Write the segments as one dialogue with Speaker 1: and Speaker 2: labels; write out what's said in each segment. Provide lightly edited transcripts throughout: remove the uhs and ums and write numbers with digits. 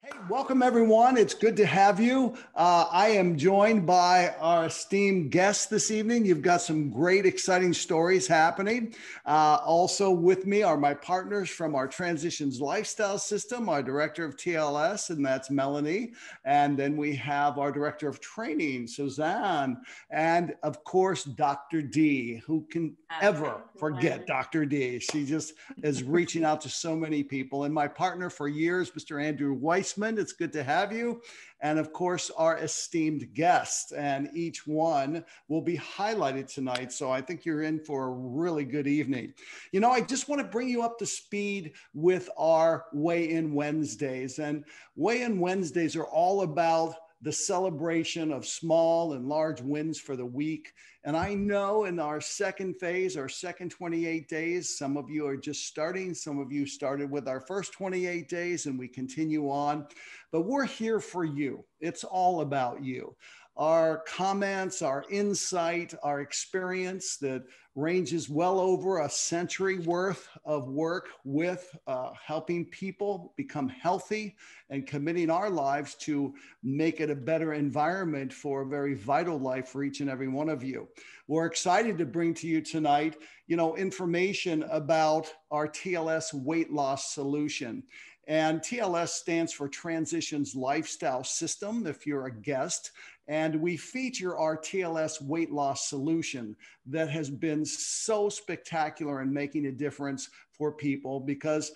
Speaker 1: Hey, welcome everyone. It's good to have you. I am joined by our esteemed guests this evening. You've got some great, exciting stories happening. Also with me are my partners from our Transitions Lifestyle System, our Director of TLS, and that's Melanie. And then we have our Director of Training, Suzanne, and of course, Dr. D. Who can ever forget Dr. D? She just is reaching out to so many people. And my partner for years, Mr. Andrew Weiss. It's good to have you. And of course, our esteemed guests, and each one will be highlighted tonight. So I think you're in for a really good evening. You know, I just want to bring you up to speed with our Weigh-In Wednesdays. And Weigh-In Wednesdays are all about the celebration of small and large wins for the week. And I know in our second phase, our second 28 days, some of you are just starting, some of you started with our first 28 days and we continue on, but we're here for you. It's all about you. Our comments, our insight, our experience that ranges well over a century worth of work with helping people become healthy and committing our lives to make it a better environment for a very vital life for each and every one of you. We're excited to bring to you tonight, information about our TLS weight loss solution. And TLS stands for Transitions Lifestyle System, if you're a guest. And we feature our TLS weight loss solution that has been so spectacular in making a difference for people because,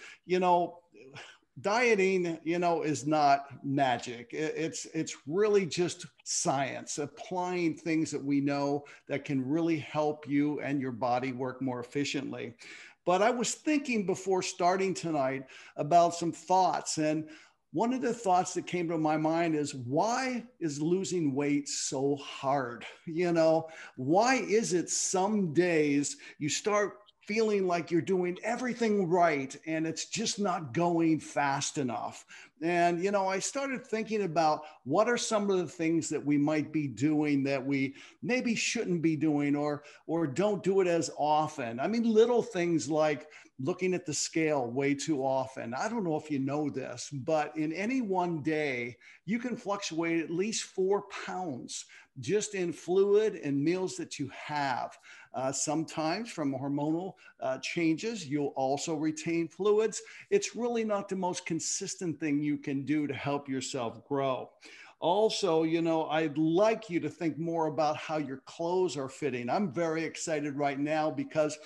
Speaker 1: dieting, is not magic. It's really just science, applying things that we know that can really help you and your body work more efficiently. But I was thinking before starting tonight about some thoughts, and one of the thoughts that came to my mind is, why is losing weight so hard? Why is it some days you start feeling like you're doing everything right and it's just not going fast enough? And, I started thinking about what are some of the things that we might be doing that we maybe shouldn't be doing or don't do it as often. I mean, little things like looking at the scale way too often. I don't know if you know this, but in any one day, you can fluctuate at least 4 pounds just in fluid and meals that you have. Sometimes from hormonal changes, you'll also retain fluids. It's really not the most consistent thing you can do to help yourself grow. Also, I'd like you to think more about how your clothes are fitting. I'm very excited right now because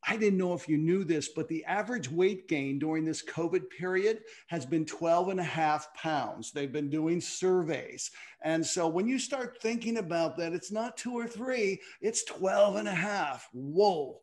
Speaker 1: I didn't know if you knew this, but the average weight gain during this COVID period has been 12.5 pounds. They've been doing surveys. And so when you start thinking about that, it's not 2 or 3, it's 12.5. Whoa.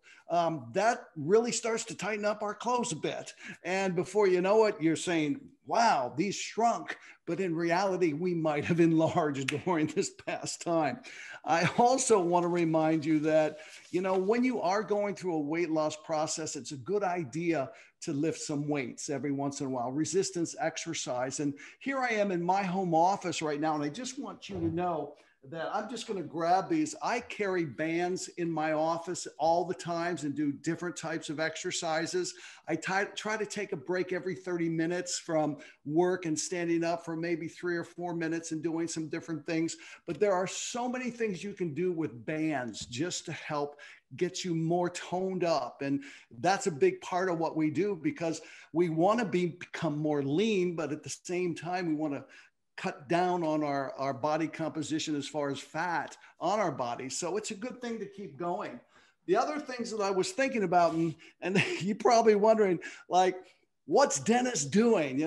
Speaker 1: That really starts to tighten up our clothes a bit. And before you know it, you're saying, wow, these shrunk. But in reality, we might have enlarged during this past time. I also want to remind you that, when you are going through a weight loss process, it's a good idea to lift some weights every once in a while, resistance exercise. And here I am in my home office right now, and I just want you to know that I'm just going to grab these. I carry bands in my office all the times and do different types of exercises. I try to take a break every 30 minutes from work and standing up for maybe 3 or 4 minutes and doing some different things. But there are so many things you can do with bands just to help get you more toned up. And that's a big part of what we do because we want to become more lean, but at the same time, we want to cut down on our body composition as far as fat on our body. So it's a good thing to keep going. The other things that I was thinking about, and you're probably wondering, like, what's Dennis doing?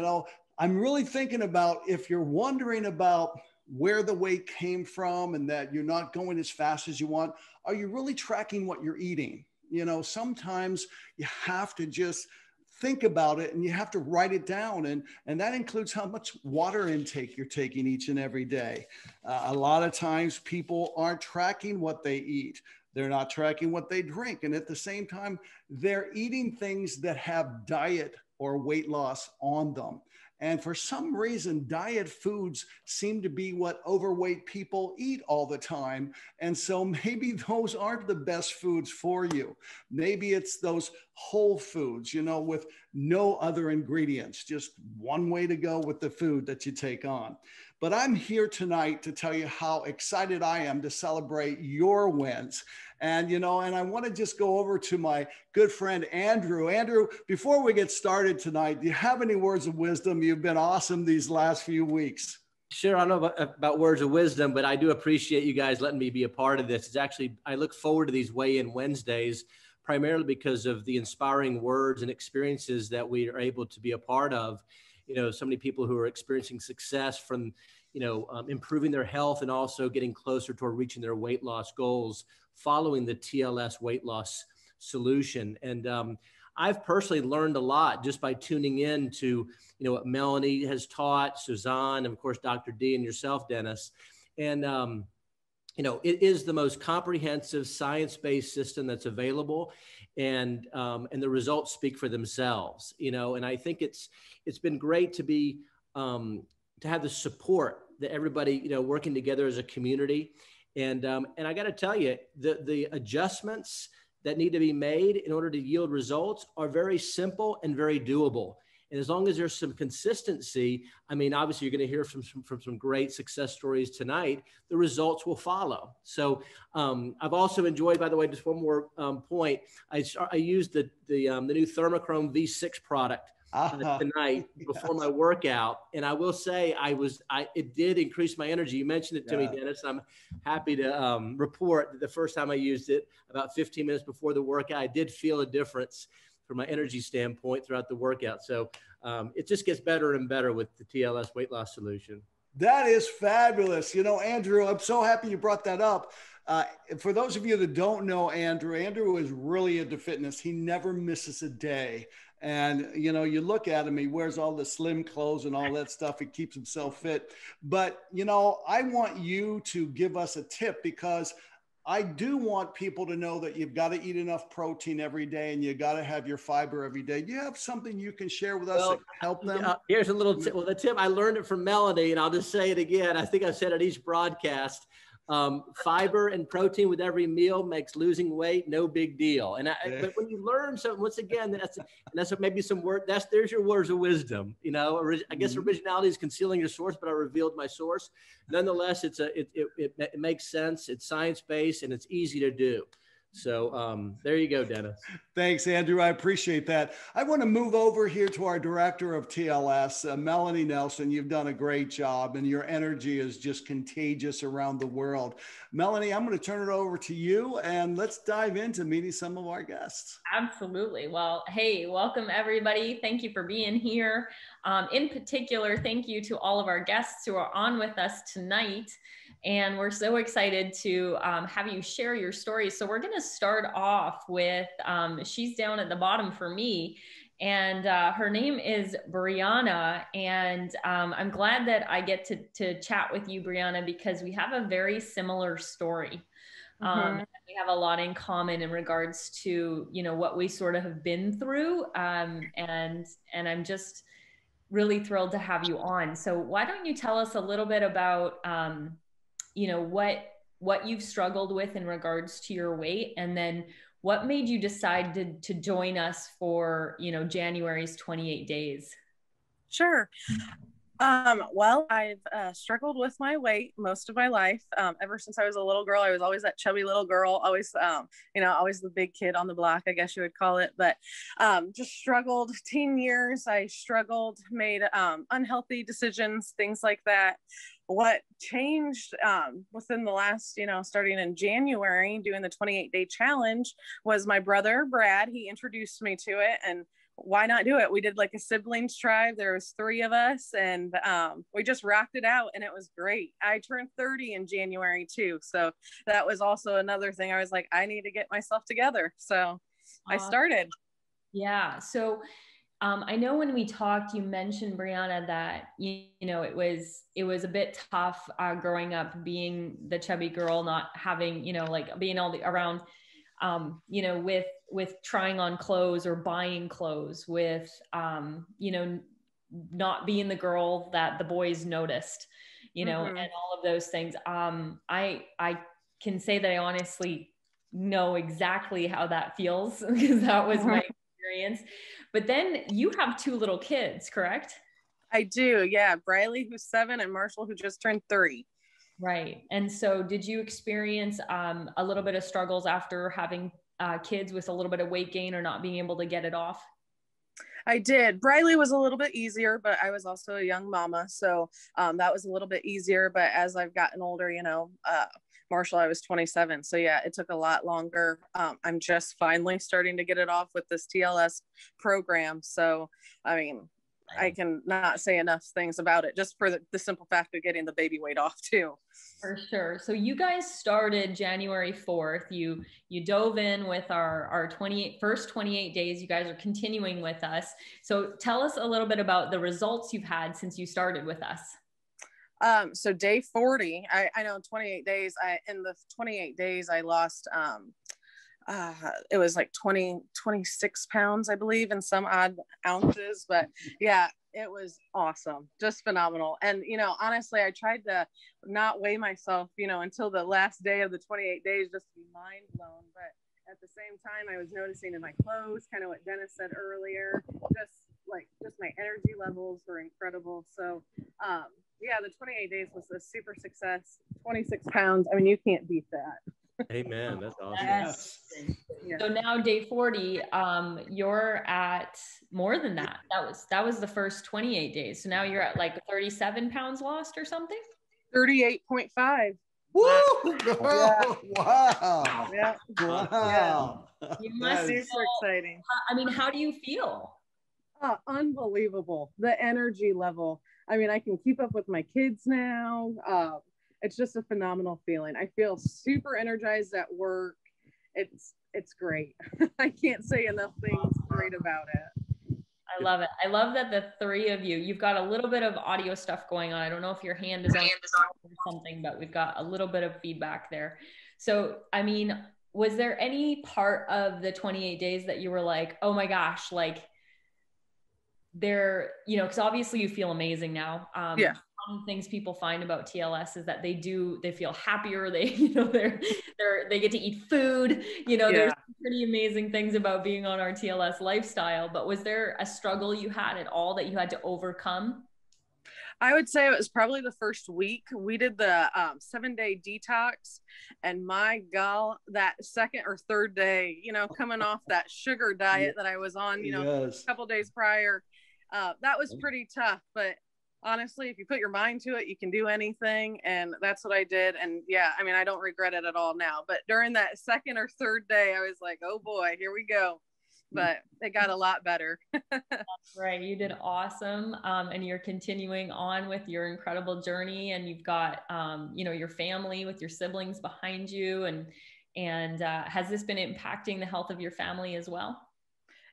Speaker 1: I'm really thinking about, if you're wondering about where the weight came from and that you're not going as fast as you want, are you really tracking what you're eating? Sometimes you have to just think about it and you have to write it down. And that includes how much water intake you're taking each and every day. A lot of times people aren't tracking what they eat. They're not tracking what they drink. And at the same time, they're eating things that have diet or weight loss on them. And for some reason, diet foods seem to be what overweight people eat all the time. And so maybe those aren't the best foods for you. Maybe it's those whole foods, with no other ingredients, just one way to go with the food that you take on. But I'm here tonight to tell you how excited I am to celebrate your wins. And, and I want to just go over to my good friend, Andrew. Andrew, before we get started tonight, do you have any words of wisdom? You've been awesome these last few weeks.
Speaker 2: Sure. I don't know about words of wisdom, but I do appreciate you guys letting me be a part of this. It's actually, I look forward to these weigh-in Wednesdays, primarily because of the inspiring words and experiences that we are able to be a part of. So many people who are experiencing success from, improving their health and also getting closer toward reaching their weight loss goals following the TLS weight loss solution. And I've personally learned a lot just by tuning in to, what Melanie has taught, Suzanne, and of course, Dr. D and yourself, Dennis. And, it is the most comprehensive science-based system that's available, and the results speak for themselves. And I think it's been great to be to have the support that everybody working together as a community, and I got to tell you, the adjustments that need to be made in order to yield results are very simple and very doable. And as long as there's some consistency, I mean, obviously you're going to hear from some great success stories tonight, the results will follow. So I've also enjoyed, by the way, just one more point. I used the new Thermochrome V6 product tonight before my workout. And I will say it did increase my energy. You mentioned it to me, Dennis. I'm happy to report that the first time I used it, about 15 minutes before the workout, I did feel a difference from my energy standpoint throughout the workout. So it just gets better and better with the TLS weight loss solution.
Speaker 1: That is fabulous. Andrew, I'm so happy you brought that up. For those of you that don't know Andrew is really into fitness. He never misses a day. And, you look at him, he wears all the slim clothes and all that stuff. He keeps himself fit. But, I want you to give us a tip, because I do want people to know that you've got to eat enough protein every day and you got to have your fiber every day. Do you have something you can share with us that can help them?
Speaker 2: Here's a little tip. Well, the tip, I learned it from Melanie, and I'll just say it again. I think I've said it each broadcast. Fiber and protein with every meal makes losing weight no big deal. But when you learn something, once again, that's maybe some word. There's your words of wisdom. I guess originality is concealing your source, but I revealed my source. Nonetheless, it makes sense. It's science-based and it's easy to do. So there you go, Dennis.
Speaker 1: Thanks, Andrew. I appreciate that. I want to move over here to our director of TLS, Melanie Nelson. You've done a great job and your energy is just contagious around the world. Melanie, I'm going to turn it over to you and let's dive into meeting some of our guests.
Speaker 3: Absolutely. Well, hey, welcome everybody. Thank you for being here. In particular, thank you to all of our guests who are on with us tonight. And we're so excited to have you share your stories. So we're going to start off with, she's down at the bottom for me, and her name is Brianna. And I'm glad that I get to chat with you, Brianna, because we have a very similar story. We have a lot in common in regards to, what we sort of have been through. And I'm just really thrilled to have you on. So why don't you tell us a little bit about, what you've struggled with in regards to your weight, and then what made you decide to join us for, January's 28 days?
Speaker 4: Sure. Well, I've struggled with my weight most of my life. Ever since I was a little girl, I was always that chubby little girl, always, always the big kid on the block, I guess you would call it. But just struggled teen years. I struggled, made unhealthy decisions, things like that. What changed within the last, starting in January, doing the 28-day challenge, was my brother, Brad. He introduced me to it, and why not do it? We did like a siblings tribe. There was 3 of us, and we just rocked it out, and it was great. I turned 30 in January too. So that was also another thing. I was like, I need to get myself together. So I started.
Speaker 3: Yeah. So I know when we talked, you mentioned, Brianna, that, it was a bit tough growing up, being the chubby girl, not having, being all around, with trying on clothes or buying clothes, with, not being the girl that the boys noticed, and all of those things. I can say that I honestly know exactly how that feels, because that was my experience. But then you have two little kids, correct?
Speaker 4: I do. Yeah. Briley, who's 7, and Marshall, who just turned 3.
Speaker 3: Right. And so did you experience a little bit of struggles after having kids with a little bit of weight gain or not being able to get it off?
Speaker 4: I did. Briley was a little bit easier, but I was also a young mama. So that was a little bit easier. But as I've gotten older, Marshall, I was 27. So yeah, it took a lot longer. I'm just finally starting to get it off with this TLS program. So, I mean, I can not say enough things about it, just for the simple fact of getting the baby weight off too.
Speaker 3: For sure. So you guys started January 4th. You dove in with our first 28 days. You guys are continuing with us. So tell us a little bit about the results you've had since you started with us.
Speaker 4: So day 40, I know 28 days, in the 28 days, I lost, it was like 26 pounds, I believe, in some odd ounces, but yeah, it was awesome. Just phenomenal. And, honestly, I tried to not weigh myself, until the last day of the 28 days, just to be mind blown. But at the same time, I was noticing in my clothes, kind of what Dennis said earlier, just my energy levels were incredible. So, yeah, the 28 days was a super success. 26 pounds. I mean, you can't beat that.
Speaker 2: Amen. That's awesome.
Speaker 3: Yes.
Speaker 4: Yeah.
Speaker 3: So now day 40, you're at more than that. That was the first 28 days. So now you're at like 37 pounds lost or something?
Speaker 4: 38.5.
Speaker 1: Woo!
Speaker 4: Yeah.
Speaker 1: Wow.
Speaker 4: Yeah.
Speaker 1: Wow.
Speaker 3: You must
Speaker 4: Super
Speaker 3: feel,
Speaker 4: exciting.
Speaker 3: I mean, how do you feel?
Speaker 4: Unbelievable. The energy level. I mean, I can keep up with my kids now. It's just a phenomenal feeling. I feel super energized at work. It's great. I can't say enough things great about it.
Speaker 3: I love it. I love that the three of you've got a little bit of audio stuff going on. I don't know if your hand is on or something, but we've got a little bit of feedback there. So, I mean, was there any part of the 28 days that you were like, oh my gosh, like because obviously you feel amazing now.
Speaker 4: Yeah.
Speaker 3: One of the things people find about TLS is that they feel happier. They get to eat food, there's pretty amazing things about being on our TLS lifestyle. But was there a struggle you had at all that you had to overcome?
Speaker 4: I would say it was probably the first week. We did the 7-day detox, and my gal, that second or third day, coming off that sugar diet that I was on, a couple days prior, that was pretty tough. But honestly, if you put your mind to it, you can do anything. And that's what I did. And yeah, I mean, I don't regret it at all now. But during that second or third day, I was like, oh boy, here we go. But it got a lot better.
Speaker 3: That's right. You did awesome. And you're continuing on with your incredible journey. And you've got, your family with your siblings behind you. And has this been impacting the health of your family as well?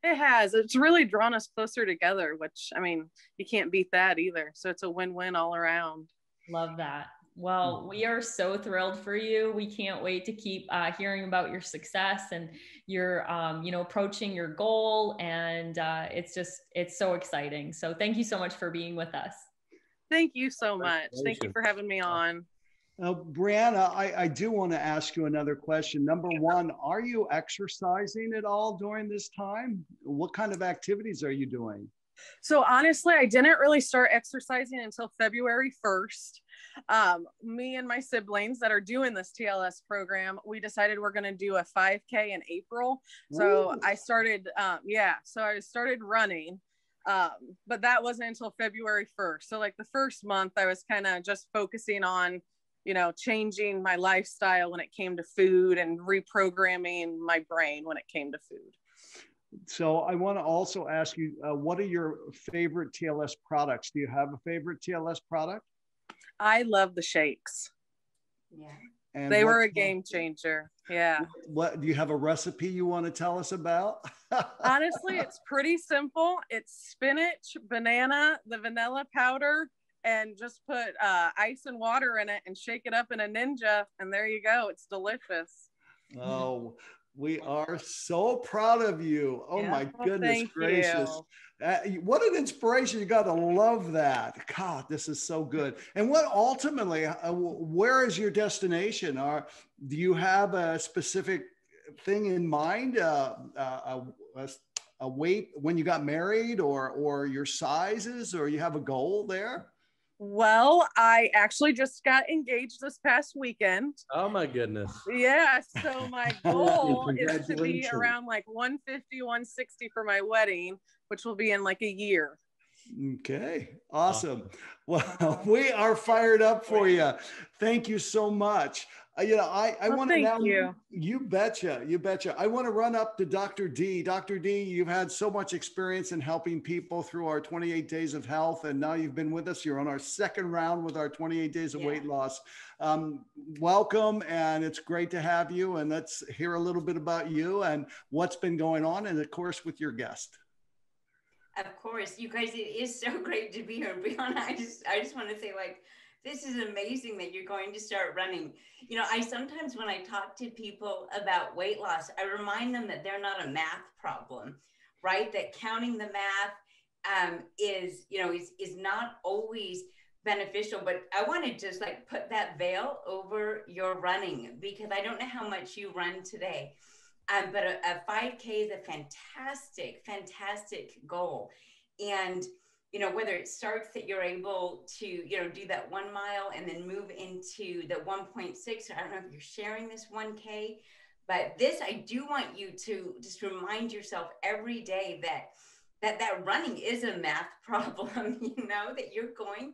Speaker 4: It has. It's really drawn us closer together, which, I mean, you can't beat that either. So it's a win-win all around.
Speaker 3: Love that. Well, we are so thrilled for you. We can't wait to keep hearing about your success and your, approaching your goal. And it's so exciting. So thank you so much for being with us.
Speaker 4: Thank you so much. Thank you for having me on.
Speaker 1: Brianna, I do want to ask you another question. Number one, are you exercising at all during this time? What kind of activities are you doing?
Speaker 4: So honestly, I didn't really start exercising until February 1st. Me and my siblings that are doing this TLS program, we decided we're going to do a 5K in April. So I started, so I started running, but that wasn't until February 1st. So like the first month I was kind of just focusing on, changing my lifestyle when it came to food and reprogramming my brain when it came to food.
Speaker 1: So I want to also ask you, what are your favorite TLS products? Do you have a favorite TLS product?
Speaker 4: I love the shakes.
Speaker 3: Yeah.
Speaker 1: And
Speaker 4: they were a game changer. Yeah.
Speaker 1: What do you have a recipe you want to tell us about?
Speaker 4: Honestly, it's pretty simple. It's spinach, banana, the vanilla powder, and just put ice and water in it and shake it up in a Ninja. And there you go. It's delicious.
Speaker 1: Oh, we are so proud of you. Oh my goodness gracious. What an inspiration. You got to love that. God, this is so good. And what ultimately, where is your destination? Do you have a specific thing in mind? A a weight when you got married, or your sizes, or you have a goal there?
Speaker 4: Well, I actually just got engaged this past weekend.
Speaker 2: Oh my goodness.
Speaker 4: Yeah, so my goal is to be
Speaker 2: Congratulations.
Speaker 4: around like 150, 160 for my wedding, which will be in like a year.
Speaker 1: Okay, awesome. Well, we are fired up for you. Thank you so much. I want to now. You betcha. You betcha. I want to run up to Dr. D. Dr. D, you've had so much experience in helping people through our 28 days of health, and now you've been with us. You're on our second round with our 28 days of weight loss. Welcome, and it's great to have you. And let's hear a little bit about you and what's been going on, and of course, with your guest.
Speaker 5: Of course, you guys, it is so great to be here. Brianna, I just want to say, like, this is amazing that you're going to start running. You know, I sometimes when I talk to people about weight loss, I remind them that they're not a math problem, right? That counting the math is not always beneficial. But I want to just like put that veil over your running, because I don't know how much you run today. But a 5K is a fantastic goal. And, you know, whether it starts that you're able to, you know, do that 1 mile and then move into the 1.6, I don't know if you're sharing this 1K, but this, I do want you to just remind yourself every day that running is a math problem, you know, that you're going,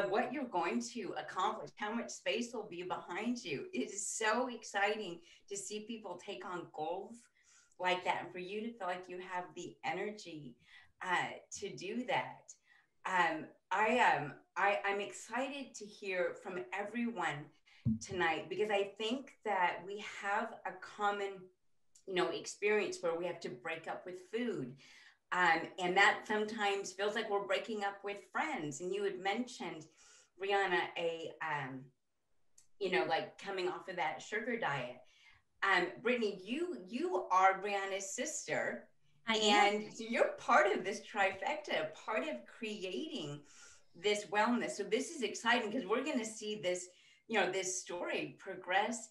Speaker 5: what you're going to accomplish, how much space will be behind you. It is so exciting to see people take on goals like that, and for you to feel like you have the energy to do that. I'm excited to hear from everyone tonight, because I think that we have a common, you know, experience where we have to break up with food. And that sometimes feels like we're breaking up with friends. And you had mentioned, Brianna, you know, like coming off of that sugar diet. Brittany, you are Brianna's sister. And you're part of this trifecta, part of creating this wellness. So this is exciting, because we're going to see this, you know, this story progress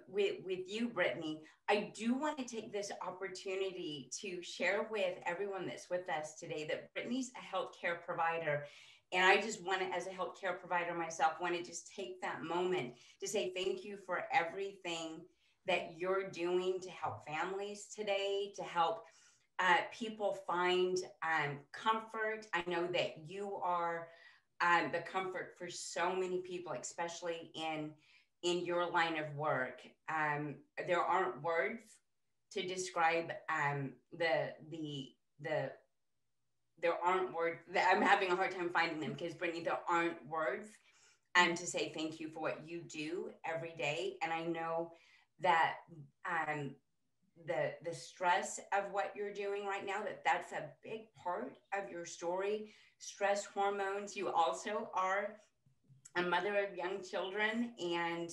Speaker 5: with you, Brittany. I do want to take this opportunity to share with everyone that's with us today that Brittany's a healthcare provider. And I just want to, as a healthcare provider myself, want to just take that moment to say thank you for everything that you're doing to help families today, to help people find comfort. I know that you are the comfort for so many people, especially in your line of work. There aren't words to describe there aren't words. I'm having a hard time finding them, because Brittany, there aren't words to say thank you for what you do every day. And I know that the stress of what you're doing right now, that's a big part of your story. Stress hormones. You also are a mother of young children, and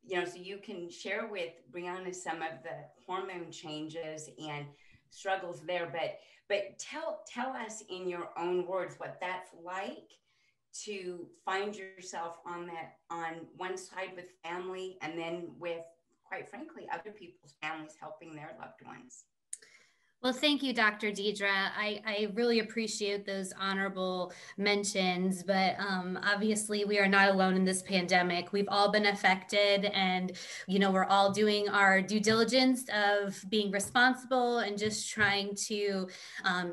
Speaker 5: you know, so you can share with Brianna some of the hormone changes and struggles there. But tell us in your own words what that's like to find yourself on one side with family, and then with, quite frankly, other people's families helping their loved ones.
Speaker 6: Well, thank you, Dr. Deidre. I really appreciate those honorable mentions, but obviously we are not alone in this pandemic. We've all been affected, and, you know, we're all doing our due diligence of being responsible and just trying to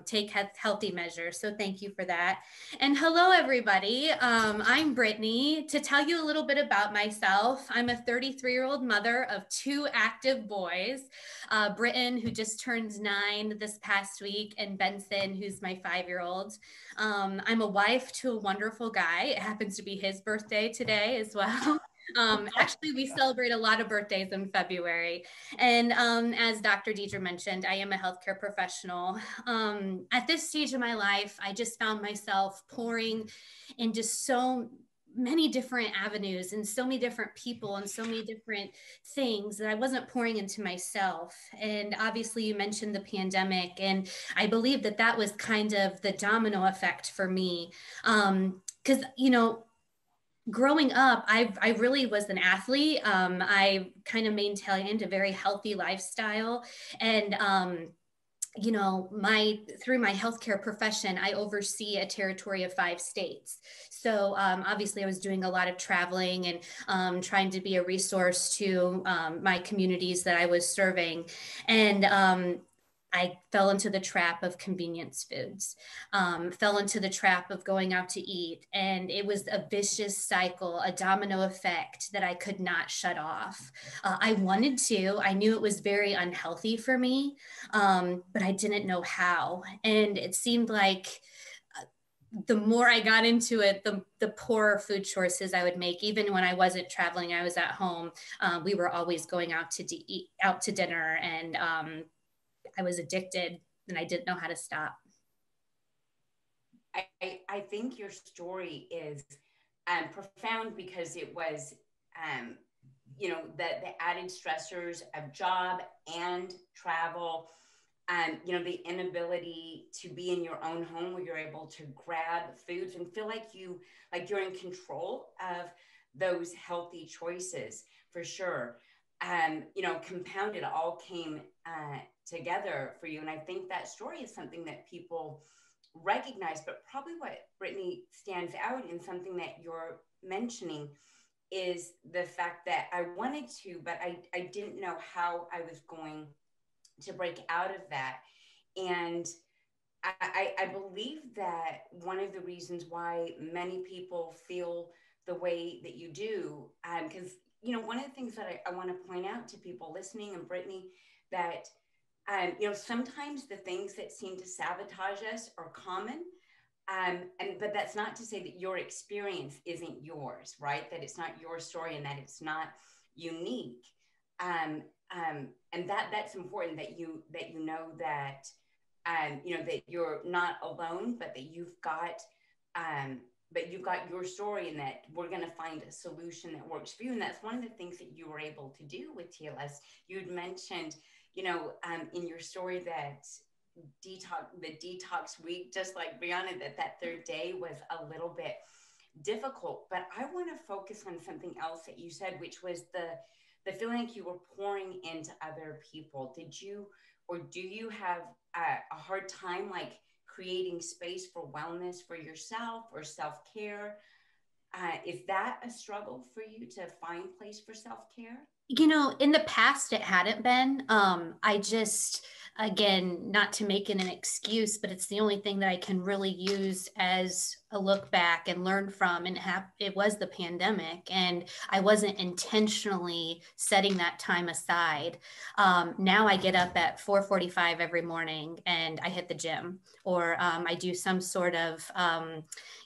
Speaker 6: take healthy measures. So thank you for that. And hello, everybody. I'm Brittany. To tell you a little bit about myself, I'm a 33-year-old mother of 2 active boys, Britton, who just turned 9 this past week, and Benson, who's my 5-year-old. I'm a wife to a wonderful guy. It happens to be his birthday today as well. Actually, we celebrate a lot of birthdays in February. And as Dr. Deidre mentioned, I am a healthcare professional. At this stage of my life, I just found myself pouring into so many different avenues and so many different people and so many different things that I wasn't pouring into myself. And obviously you mentioned the pandemic, and I believe that that was kind of the domino effect for me. Because, you know, growing up, I really was an athlete. I kind of maintained a very healthy lifestyle. And you know, through my healthcare profession, I oversee a territory of 5 states. So obviously I was doing a lot of traveling and trying to be a resource to my communities that I was serving. And I fell into the trap of convenience foods, fell into the trap of going out to eat. And it was a vicious cycle, a domino effect that I could not shut off. I wanted to, I knew it was very unhealthy for me, but I didn't know how. And it seemed like the more I got into it, the poorer food choices I would make. Even when I wasn't traveling, I was at home. We were always going out to eat, out to dinner, and I was addicted and I didn't know how to stop.
Speaker 5: I think your story is profound because it was, you know, the added stressors of job and travel, you know, the inability to be in your own home where you're able to grab foods and feel like you're in control of those healthy choices, for sure. You know, compounded, all came together for you. And I think that story is something that people recognize, but probably what, Brittany, stands out in something that you're mentioning is the fact that I wanted to, but I didn't know how I was going to break out of that. And I believe that one of the reasons why many people feel the way that you do, because, you know, one of the things that I want to point out to people listening, and Brittany, that, you know, sometimes the things that seem to sabotage us are common. But that's not to say that your experience isn't yours, right? That it's not your story and that it's not unique. And that's important, that you know that, you know, that you're not alone, but that you've got your story, and that we're going to find a solution that works for you. And that's one of the things that you were able to do with TLS. You'd mentioned, you know, in your story that the detox week, just like Brianna, that third day was a little bit difficult. But I want to focus on something else that you said, which was the feeling like you were pouring into other people. Did you, or do you have a hard time like creating space for wellness for yourself or self-care? Is that a struggle for you to find place for self-care?
Speaker 6: You know, in the past, it hadn't been. I just, again, not to make it an excuse, but it's the only thing that I can really use as a look back and learn from. And it was the pandemic, and I wasn't intentionally setting that time aside. Now I get up at 4:45 every morning and I hit the gym, or I do some sort of,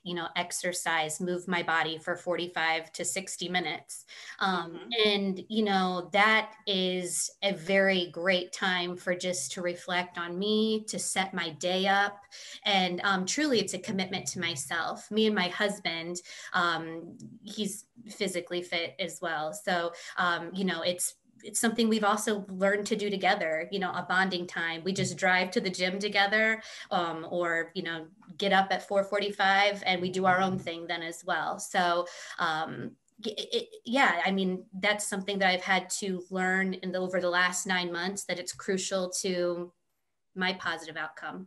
Speaker 6: you know, exercise, move my body for 45 to 60 minutes. And, you know, that is a very great time for just to reflect on me, to set my day up. And truly, it's a commitment to myself. Me and my husband, he's physically fit as well. So, you know, it's something we've also learned to do together, you know, a bonding time. We just drive to the gym together, or, you know, get up at 4:45 and we do our own thing then as well. So, yeah, I mean, that's something that I've had to learn over the last 9 months, that it's crucial to my positive outcome.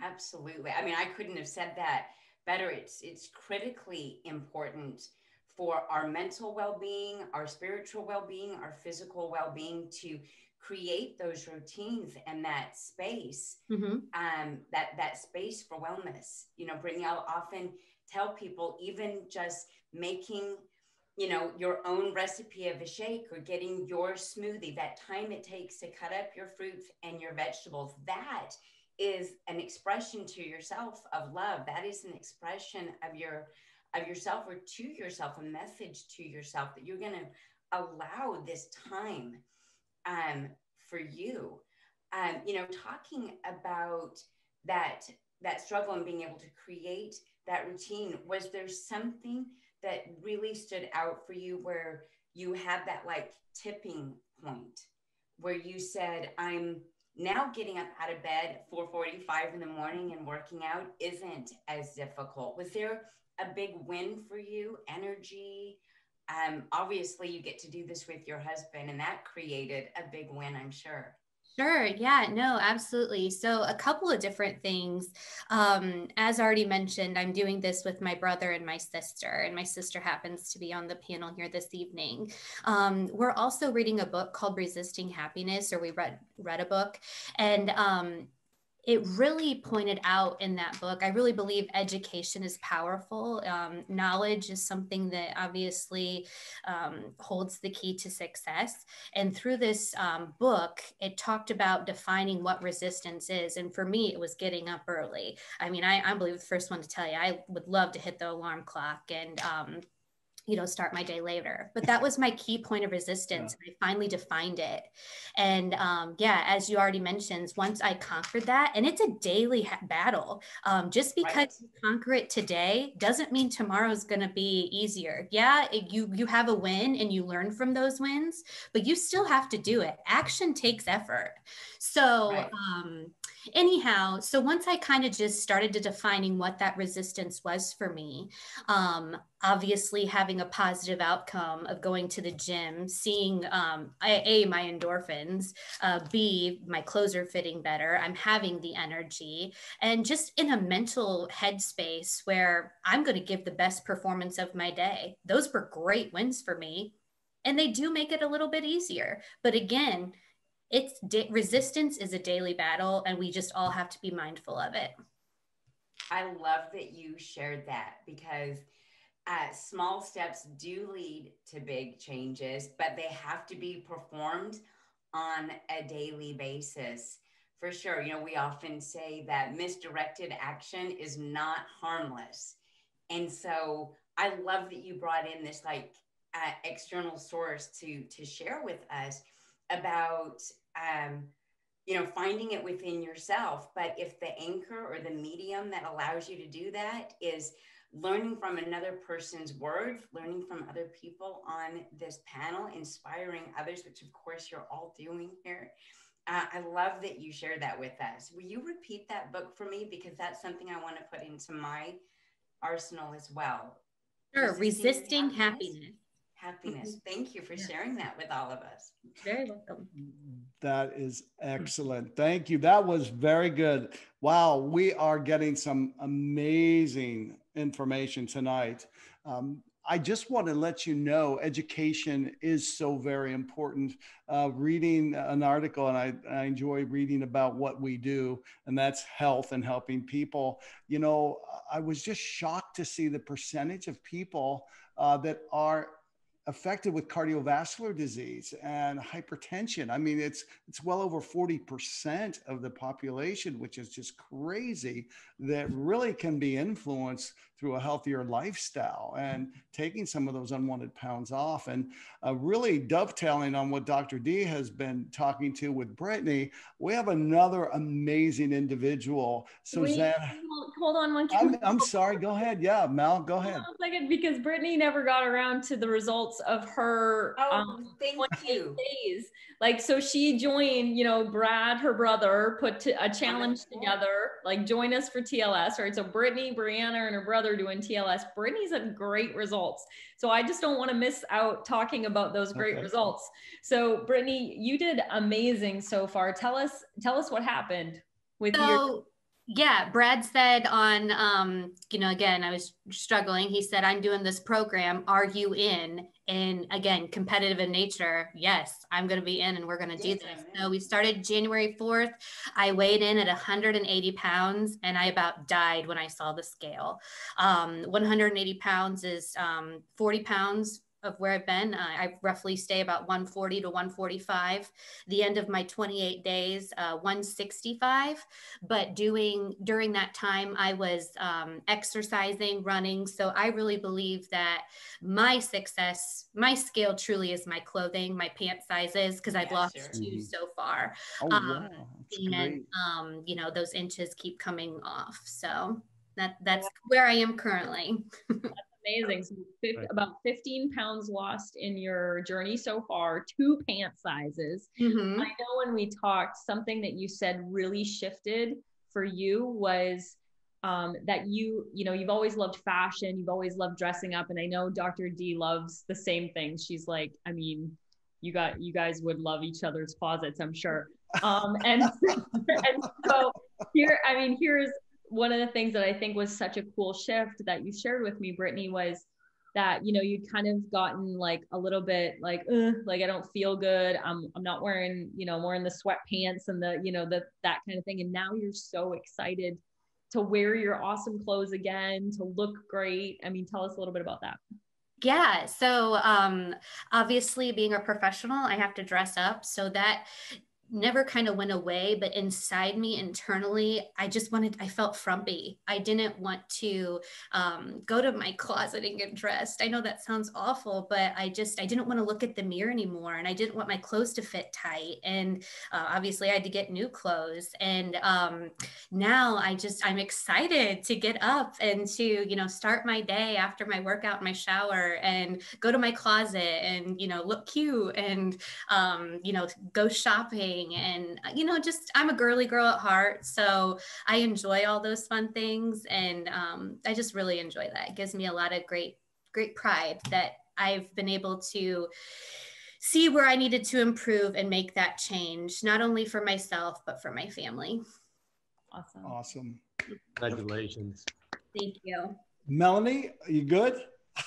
Speaker 5: Absolutely. I mean, I couldn't have said that better. It's critically important for our mental well-being, our spiritual well-being, our physical well-being, to create those routines and that space, that space for wellness. You know, Brittany, I'll often tell people, even just making, you know, your own recipe of a shake, or getting your smoothie, that time it takes to cut up your fruits and your vegetables, that is an expression to yourself of love. That is an expression of yourself, or to yourself, a message to yourself that you're going to allow this time for you. You know, talking about that struggle and being able to create that routine, was there something that really stood out for you where you had that like tipping point where you said, I'm now getting up out of bed at 4:45 in the morning and working out isn't as difficult? Was there a big win for you? Energy? Obviously you get to do this with your husband, and that created a big win, I'm sure.
Speaker 6: Sure. Yeah, no, absolutely. So a couple of different things. As already mentioned, I'm doing this with my brother and my sister happens to be on the panel here this evening. We're also reading a book called Resisting Happiness, or we read a book, and it really pointed out in that book. I really believe education is powerful. Knowledge is something that obviously holds the key to success. And through this book, it talked about defining what resistance is. And for me, it was getting up early. I mean, I believe the first one to tell you, I would love to hit the alarm clock and start my day later. But that was my key point of resistance. Yeah. I finally defined it. And as you already mentioned, once I conquered that, and it's a daily battle. Just because you conquer it today doesn't mean tomorrow's going to be easier. Yeah, you have a win and you learn from those wins, but you still have to do it. Action takes effort. So anyhow, so once I kind of just started to defining what that resistance was for me, obviously having a positive outcome of going to the gym, seeing A, my endorphins, B, my clothes are fitting better, I'm having the energy, and just in a mental headspace where I'm going to give the best performance of my day. Those were great wins for me, and they do make it a little bit easier. But again, resistance is a daily battle, and we just all have to be mindful of it.
Speaker 5: I love that you shared that, because small steps do lead to big changes, but they have to be performed on a daily basis. For sure. We often say that misdirected action is not harmless. And so I love that you brought in this external source to share with us about, finding it within yourself. But if the anchor or the medium that allows you to do that is learning from another person's words, learning from other people on this panel, inspiring others, which of course you're all doing here. I love that you shared that with us. Will you repeat that book for me? Because that's something I want to put into my arsenal as well.
Speaker 6: Sure. Resisting Happiness.
Speaker 5: Happiness. Thank you for sharing that with all of us.
Speaker 6: Very welcome.
Speaker 1: That is excellent. Thank you. That was very good. Wow. We are getting some amazing information tonight. I just want to let you know, education is so very important. Reading an article, and I enjoy reading about what we do, and that's health and helping people. I was just shocked to see the percentage of people that are affected with cardiovascular disease and hypertension. I mean, it's well over 40% of the population, which is just crazy, that really can be influenced through a healthier lifestyle and taking some of those unwanted pounds off. And really dovetailing on what Dr. D has been talking to with Brittany, we have another amazing individual, Suzanne.
Speaker 3: Hold on one.
Speaker 1: I'm sorry. Go ahead. Yeah, Mel, go ahead.
Speaker 3: Hold on a second, because Brittany never got around to the results of her
Speaker 5: thank you.
Speaker 3: days. So she joined, Brad, her brother, put a challenge together, join us for TLS, right? So Brittany, Brianna, and her brother doing TLS. Brittany's had great results. So I just don't want to miss out talking about those great results. So Brittany, you did amazing so far. Tell us what happened with your...
Speaker 6: Yeah, Brad said on, again, I was struggling. He said, I'm doing this program. Are you in? And again, competitive in nature. Yes, I'm going to be in, and we're going to do this. So we started January 4th. I weighed in at 180 pounds, and I about died when I saw the scale. 180 pounds is 40 pounds of where I've been. I roughly stay about 140 to 145. The end of my 28 days, 165. But during that time, I was exercising, running. So I really believe that my success, my scale truly is my clothing, my pant sizes, because I've lost 2 so far.
Speaker 1: Oh, wow. That's
Speaker 6: and those inches keep coming off. So that's where I am currently.
Speaker 3: Amazing. So about 15 pounds lost in your journey so far, 2 pant sizes.
Speaker 6: Mm-hmm.
Speaker 3: I know when we talked, something that you said really shifted for you was that you've always loved fashion. You've always loved dressing up. And I know Dr. D loves the same thing. She's like, you guys would love each other's closets, I'm sure. And so here's one of the things that I think was such a cool shift that you shared with me, Brittany, was that, you'd kind of gotten like a little bit like I don't feel good. I'm not wearing, wearing the sweatpants and that kind of thing. And now you're so excited to wear your awesome clothes again, to look great. I mean, tell us a little bit about that.
Speaker 6: Yeah. So obviously being a professional, I have to dress up. So that never kind of went away, but inside me internally, I felt frumpy. I didn't want to go to my closet and get dressed. I know that sounds awful, but I didn't want to look at the mirror anymore. And I didn't want my clothes to fit tight. And obviously I had to get new clothes. And now I'm excited to get up and to, start my day after my workout, my shower, and go to my closet and, look cute and, go shopping. And, I'm a girly girl at heart. So I enjoy all those fun things. And I just really enjoy that. It gives me a lot of great pride that I've been able to see where I needed to improve and make that change, not only for myself, but for my family.
Speaker 1: Awesome.
Speaker 2: Congratulations.
Speaker 6: Thank you.
Speaker 1: Melanie, are you good?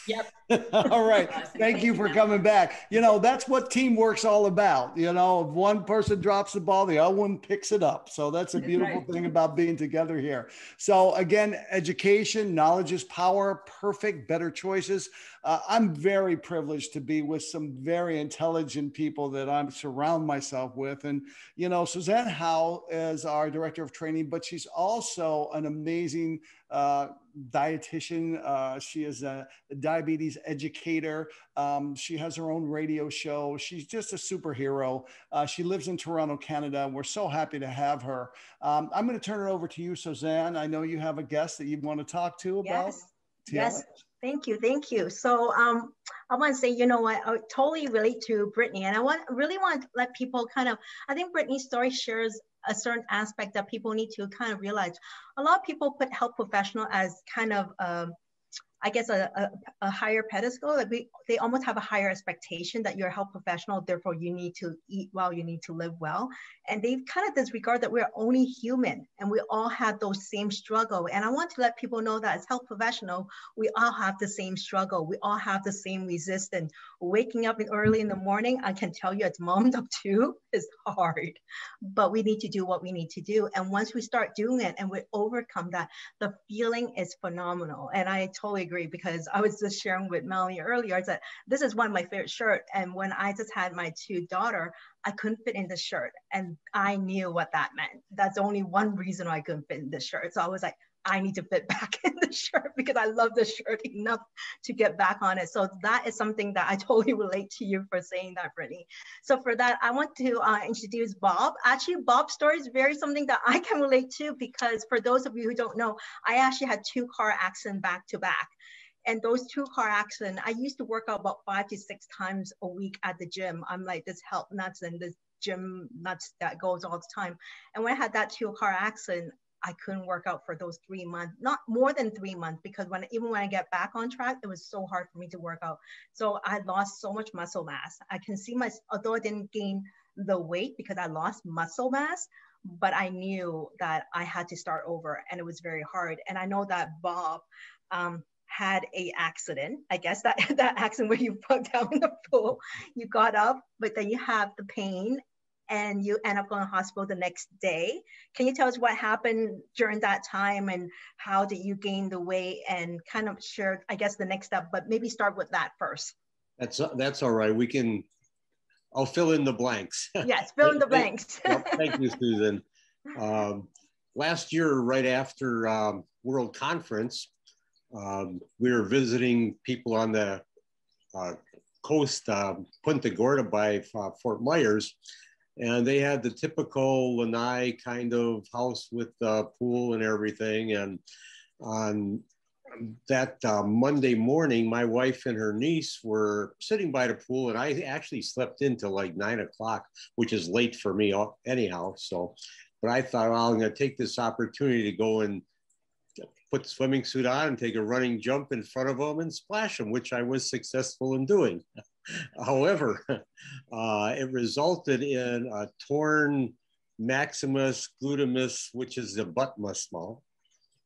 Speaker 3: Yep.
Speaker 1: All right. Thank you for coming back. That's what teamwork's all about. If one person drops the ball, the other one picks it up. So that's a beautiful thing about being together here. So again, education, knowledge is power, perfect, better choices. I'm very privileged to be with some very intelligent people that I surround myself with. And, Suzanne Howe is our director of training, but she's also an amazing dietitian. She is a diabetes educator. She has her own radio show. She's just a superhero. She lives in Toronto, Canada. We're so happy to have her. I'm going to turn it over to you, Suzanne. I know you have a guest that you want to talk to about.
Speaker 7: Yes. Thank you. So I want to say, I totally relate to Brittany, and I really want to let people I think Brittany's story shares a certain aspect that people need to kind of realize. A lot of people put health professional as kind of I guess a higher pedestal. Like they almost have a higher expectation that you're a health professional, therefore you need to eat well, you need to live well. And they kind of disregard that we're only human and we all have those same struggle. And I want to let people know that as health professional, we all have the same struggle. We all have the same resistance. Waking up early in the morning, I can tell you as mom of two is hard, but we need to do what we need to do. And once we start doing it and we overcome that, the feeling is phenomenal. And I totally agree, because I was just sharing with Melanie earlier, I said, this is one of my favorite shirts. And when I just had my two daughters, I couldn't fit in the shirt. And I knew what that meant. That's only one reason why I couldn't fit in this shirt. So I was like, I need to fit back in the shirt because I love the shirt enough to get back on it. So that is something that I totally relate to you for saying that, Brittany. So for that, I want to introduce Bob. Actually, Bob's story is very something that I can relate to, because for those of you who don't know, I actually had 2 car accidents back to back. And those 2 car accidents, I used to work out about 5 to 6 times a week at the gym. I'm like this health nuts and this gym nuts that goes all the time. And when I had that 2 car accident, I couldn't work out for those 3 months, not more than 3 months, because even when I get back on track, it was so hard for me to work out. So I lost so much muscle mass. I can see although I didn't gain the weight because I lost muscle mass, but I knew that I had to start over, and it was very hard. And I know that Bob had a accident. I guess that accident where you put down in the pool, you got up, but then you have the pain and you end up going to hospital the next day. Can you tell us what happened during that time, and how did you gain the weight, and kind of share, I guess, the next step, but maybe start with that first.
Speaker 8: That's all right. I'll fill in the blanks.
Speaker 7: Yes, fill in the blanks.
Speaker 8: Yep, thank you, Susan. Last year, right after World Conference, we were visiting people on the coast, Punta Gorda by Fort Myers, and they had the typical Lanai kind of house with the pool and everything. And on that Monday morning, my wife and her niece were sitting by the pool, and I actually slept in till like 9 o'clock, which is late for me anyhow. So, but I thought, well, I'm going to take this opportunity to go and put the swimming suit on and take a running jump in front of them and splash them, which I was successful in doing. However, it resulted in a torn maximus glutamus, which is the butt muscle.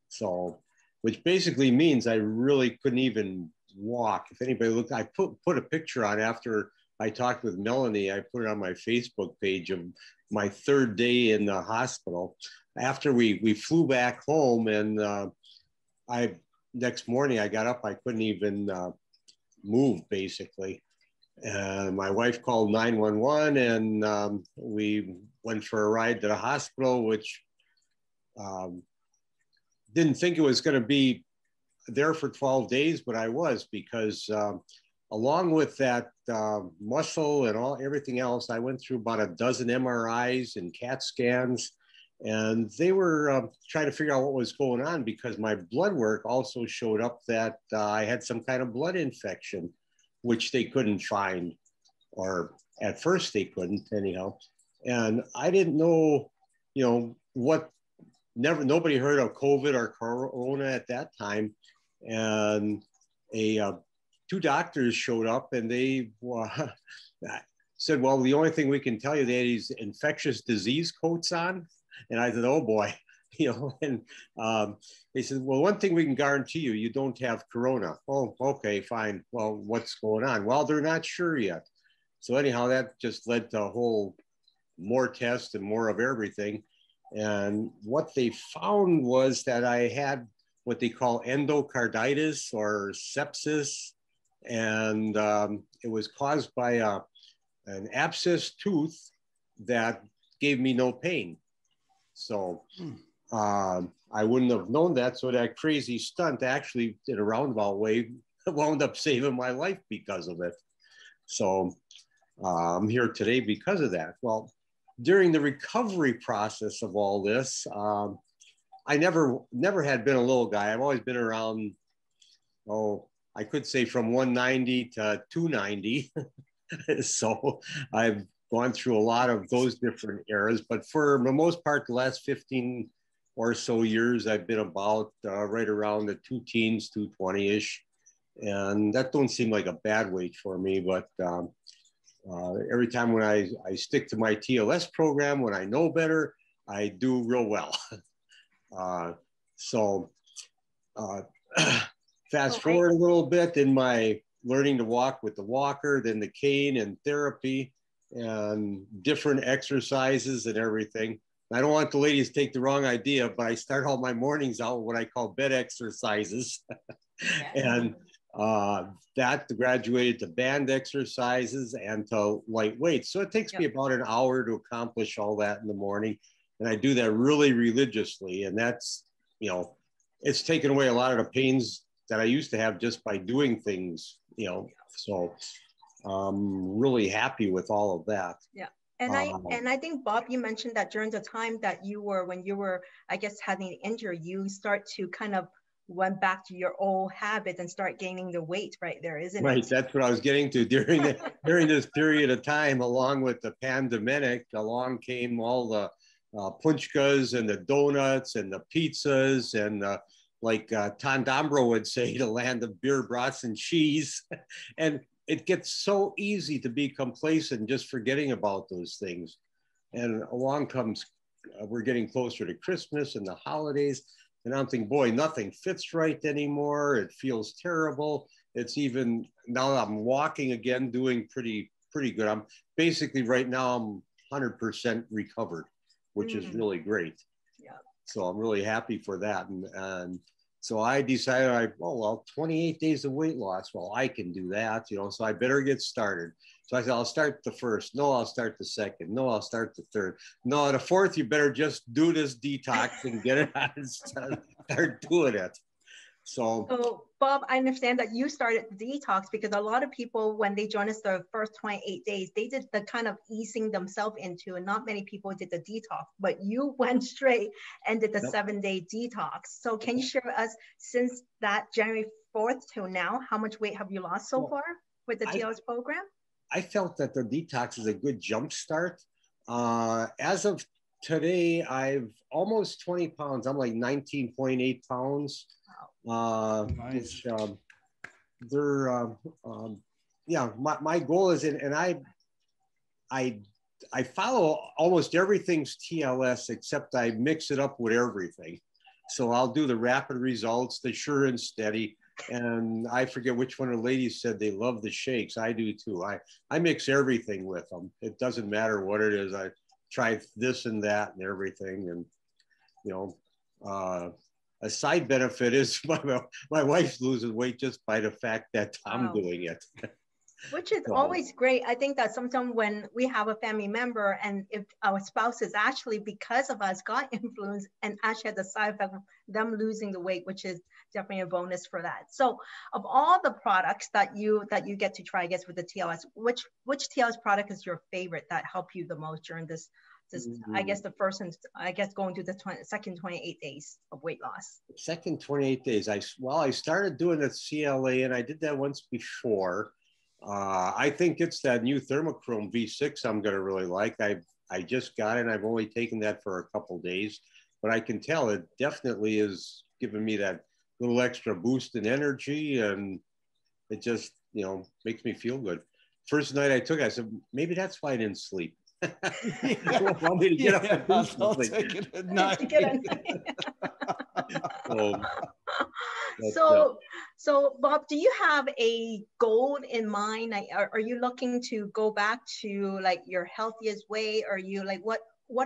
Speaker 8: So, which basically means I really couldn't even walk. If anybody looked, I put a picture on after I talked with Melanie. I put it on my Facebook page of my third day in the hospital. After we flew back home, and next morning I got up, I couldn't even move basically. And my wife called 911, and we went for a ride to the hospital, which didn't think it was going to be there for 12 days, but I was, because along with that muscle and everything else, I went through about a dozen MRIs and CAT scans, and they were trying to figure out what was going on, because my blood work also showed up that I had some kind of blood infection, which they couldn't find, or at first they couldn't anyhow. And I didn't know, nobody heard of COVID or Corona at that time. And two doctors showed up, and they said, well, the only thing we can tell you, they had these infectious disease coats on. And I said, oh boy, and they said, well, one thing we can guarantee you, you don't have Corona. Oh, okay, fine. Well, what's going on? Well, they're not sure yet. So anyhow, that just led to a whole more tests and more of everything. And what they found was that I had what they call endocarditis or sepsis. And it was caused by an abscess tooth that gave me no pain. So I wouldn't have known that. So that crazy stunt actually, in a roundabout way, wound up saving my life because of it. So I'm here today because of that. Well, during the recovery process of all this, I never had been a little guy. I've always been around, I could say from 190 to 290. So I've gone through a lot of those different eras, but for the most part, the last 15 or so years, I've been about right around the 2 teens, 220-ish. And that don't seem like a bad weight for me, but every time when I stick to my TLS program, when I know better, I do real well. Fast forward a little bit in my learning to walk with the walker, then the cane and therapy and different exercises and everything. I don't want the ladies to take the wrong idea, but I start all my mornings out with what I call bed exercises. And that graduated to band exercises and to light weights. So it takes me about an hour to accomplish all that in the morning. And I do that really religiously. And that's, it's taken away a lot of the pains that I used to have just by doing things, so I'm really happy with all of that.
Speaker 7: Yeah. And I think, Bob, you mentioned that during the time that when you were, I guess, having an injury, you start to kind of went back to your old habits and start gaining the weight right there, isn't it?
Speaker 8: Right. That's what I was getting to during this period of time. Along with the pandemic, along came all the punchkas and the donuts and the pizzas and like Tom Dombro would say, the land of beer, brats, and cheese. And it gets so easy to be complacent, just forgetting about those things. And along comes, we're getting closer to Christmas and the holidays. And I'm thinking, boy, nothing fits right anymore. It feels terrible. It's even, now I'm walking again, doing pretty good. I'm basically right now, I'm 100% recovered, which is really great. Yeah. So I'm really happy for that. And so I decided, 28 days of weight loss. Well, I can do that, so I better get started. So I said, I'll start the first. No, I'll start the second. No, I'll start the third. No, the fourth, you better just do this detox and get it out and start doing it. So,
Speaker 7: Bob, I understand that you started the detox because a lot of people, when they joined us the first 28 days, they did the kind of easing themselves into, and not many people did the detox, but you went straight and did the 7-day detox. So can you share with us, since that January 4th till now, how much weight have you lost so far with the TLS program?
Speaker 8: I felt that the detox is a good jump start. As of today, I've almost 20 pounds. I'm like 19.8 pounds.
Speaker 1: Nice.
Speaker 8: They're yeah, my goal is, and I follow almost everything's TLS, except I mix it up with everything. So I'll do the rapid results, the sure and steady. And I forget which one of the ladies said they love the shakes. I do too. I mix everything with them. It doesn't matter what it is. I try this and that and everything. And, you know, a side benefit is my wife's losing weight just by the fact that I'm doing it.
Speaker 7: Which is always great. I think that sometimes when we have a family member and if our spouse is actually because of us got influenced and actually had the side effect of them losing the weight, which is definitely a bonus for that. So of all the products that you get to try, I guess, with the TLS, which TLS product is your favorite that helped you the most during this I guess the first and I guess going to the second 28 days of weight loss?
Speaker 8: Second 28 days. I started doing the CLA and I did that once before. I think it's that new Thermochrome V6 I'm going to really like. I just got it and I've only taken that for a couple days, but I can tell it definitely is giving me that little extra boost in energy, and it just, you know, makes me feel good. First night I took it, I said, maybe that's why I didn't sleep. I want me to get up and do something.
Speaker 1: I'll take it at night.
Speaker 7: So Bob, do you have a goal in mind? Like, are you looking to go back to like your healthiest way? Or are you like, what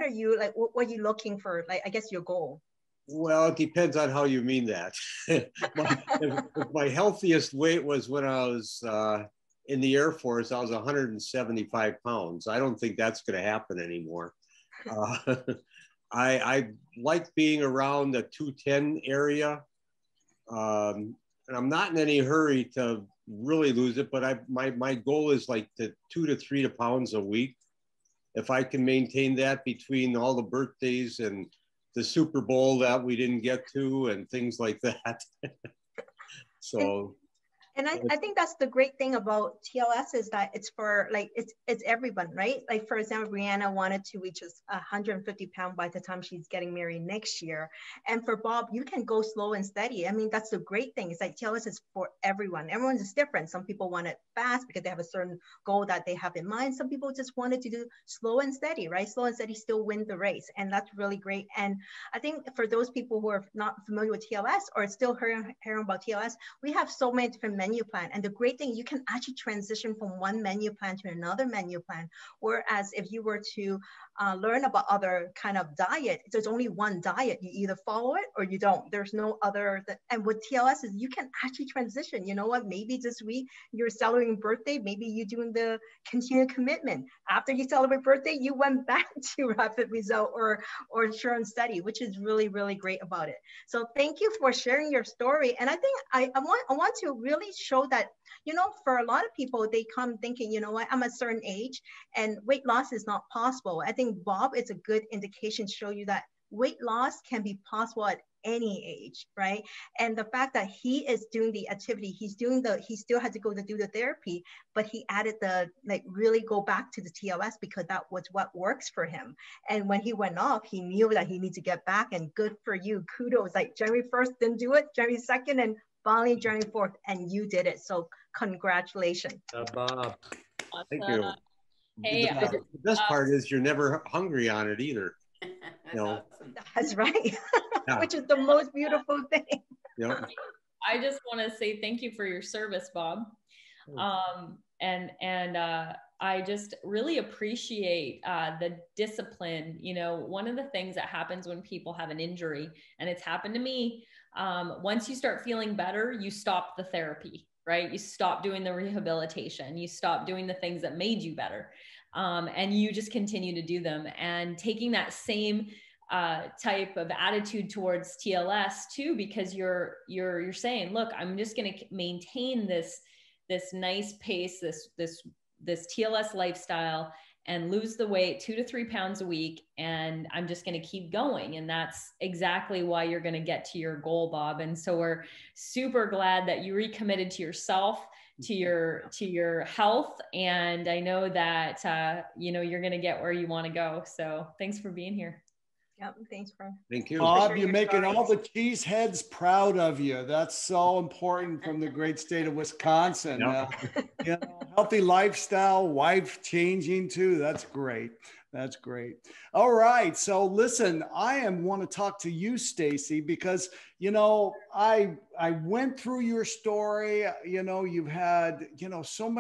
Speaker 7: are you like, what are you looking for? Like, I guess your goal.
Speaker 8: Well, it depends on how you mean that. My healthiest weight was when I was in the Air Force. I was 175 pounds. I don't think that's going to happen anymore. I like being around the 210 area. And I'm not in any hurry to really lose it, but my goal is like the 2 to 3 pounds a week. If I can maintain that between all the birthdays and the Super Bowl that we didn't get to and things like that. So.
Speaker 7: And I think that's the great thing about TLS is that it's for like, it's everyone, right? Like for example, Brianna wanted to reach 150 pounds by the time she's getting married next year. And for Bob, you can go slow and steady. I mean, that's the great thing. It's like TLS is for everyone. Everyone's is different. Some people want it fast because they have a certain goal that they have in mind. Some people just wanted to do slow and steady, right? Slow and steady still win the race. And that's really great. And I think for those people who are not familiar with TLS or still hearing about TLS, we have so many different menu plan. And the great thing, you can actually transition from one menu plan to another menu plan. Whereas if you were to learn about other kind of diet, there's only one diet. You either follow it or you don't. There's no other. And with TLS is you can actually transition. You know what? Maybe this week you're celebrating birthday. Maybe you're doing the continued commitment. After you celebrate birthday, you went back to rapid result or sure and steady, which is really, really great about it. So thank you for sharing your story. And I think I want to really show that, you know, for a lot of people, they come thinking, you know what, I'm a certain age and weight loss is not possible. I think Bob is a good indication to show you that weight loss can be possible at any age, right? And the fact that he is doing the activity, he still had to go to do the therapy, but he added the, like, really go back to the TLS because that was what works for him. And when he went off, he knew that he needed to get back, and good for you. Kudos. Like January 1st didn't do it, January 2nd, and finally January 4th, and you did it. So congratulations.
Speaker 2: Bob.
Speaker 8: Thank you.
Speaker 3: Hey,
Speaker 8: the best part is you're never hungry on it either.
Speaker 5: That's awesome.
Speaker 7: That's right.
Speaker 8: Yeah.
Speaker 7: Which is the most beautiful thing.
Speaker 8: Yeah.
Speaker 3: I just want to say thank you for your service, Bob. I just really appreciate the discipline. You know, one of the things that happens when people have an injury, and it's happened to me, once you start feeling better, you stop the therapy, right? You stop doing the rehabilitation, you stop doing the things that made you better. And you just continue to do them, and taking that same type of attitude towards TLS too, because you're saying, look, I'm just going to maintain this nice pace, this TLS lifestyle, and lose the weight 2 to 3 pounds a week. And I'm just going to keep going. And that's exactly why you're going to get to your goal, Bob. And so we're super glad that you recommitted to yourself, to your health. And I know that, you know, you're going to get where you want to go. So thanks for being here.
Speaker 7: Yep, thanks, bro.
Speaker 8: Thank you.
Speaker 1: Bob, you're making all the cheese heads proud of you. That's so important from the great state of Wisconsin.
Speaker 8: Yep.
Speaker 1: You know, healthy lifestyle, wife changing too. That's great. That's great. All right. So listen, I want to talk to you, Stacy, because, you know, I went through your story. You know, you've had, you know, some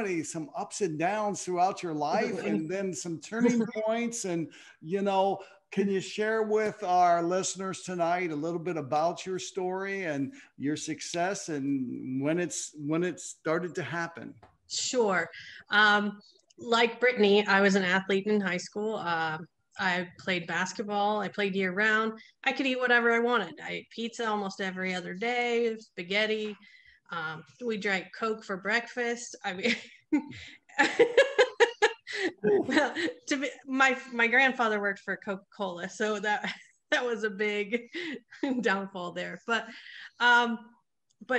Speaker 1: ups and downs throughout your life, and then some turning points. And, you know, can you share with our listeners tonight a little bit about your story and your success and when it started to happen?
Speaker 9: Sure. Like Brittany, I was an athlete in high school. I played basketball. I played year round. I could eat whatever I wanted. I ate pizza almost every other day, spaghetti. We drank Coke for breakfast. I mean, well, my grandfather worked for Coca-Cola, so that was a big downfall there. But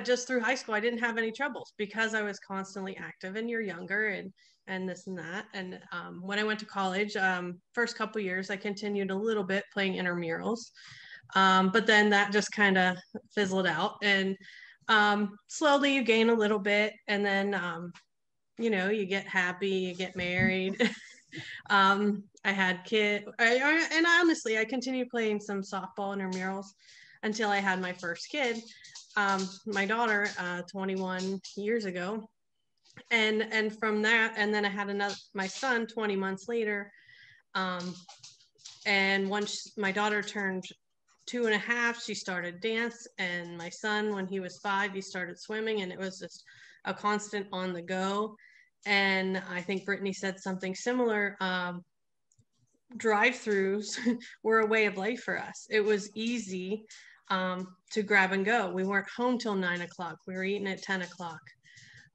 Speaker 9: just through high school, I didn't have any troubles because I was constantly active, and you're younger and this and that. And when I went to college, first couple years, I continued a little bit playing intramurals. But then that just kind of fizzled out, and slowly you gain a little bit, and then, you know, you get happy, you get married. I had kids, and honestly, I continued playing some softball intramurals until I had my first kid. My daughter 21 years ago, and from that, and then I had my son 20 months later, and once my daughter turned 2.5, she started dance, and my son, when he was 5, he started swimming, and it was just a constant on the go. And I think Brittany said something similar. Drive-throughs were a way of life for us. It was easy to grab and go. We weren't home till 9 o'clock. We were eating at 10 o'clock.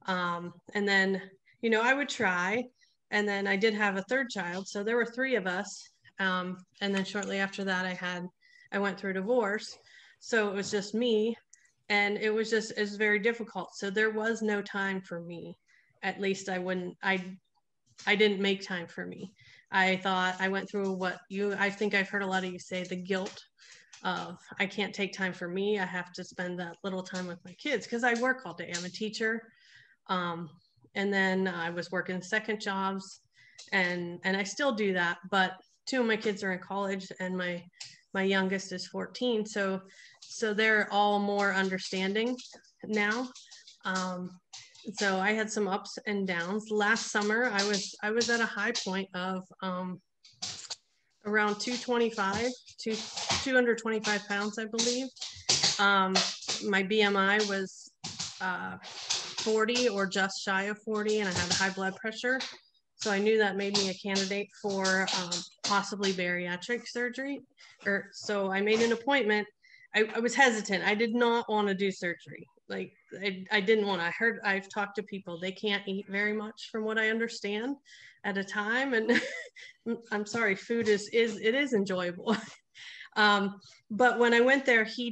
Speaker 9: And then, you know, I would try, and then I did have a third child. So there were 3 of us. And then shortly after that, I went through a divorce. So it was just me, and it was very difficult. So there was no time for me. At least I didn't make time for me. I thought I went through I think I've heard a lot of you say, the guilt of, I can't take time for me. I have to spend that little time with my kids because I work all day. I'm a teacher. And then I was working second jobs, and I still do that, but 2 of my kids are in college, and my youngest is 14. So they're all more understanding now. So I had some ups and downs. Last summer, I was at a high point of around 225 pounds, I believe. My BMI was 40 or just shy of 40, and I had high blood pressure. So I knew that made me a candidate for possibly bariatric surgery. So I made an appointment. I was hesitant. I did not want to do surgery. Like, I didn't want to. I've talked to people, they can't eat very much from what I understand at a time. And I'm sorry, food is enjoyable. But when I went there, he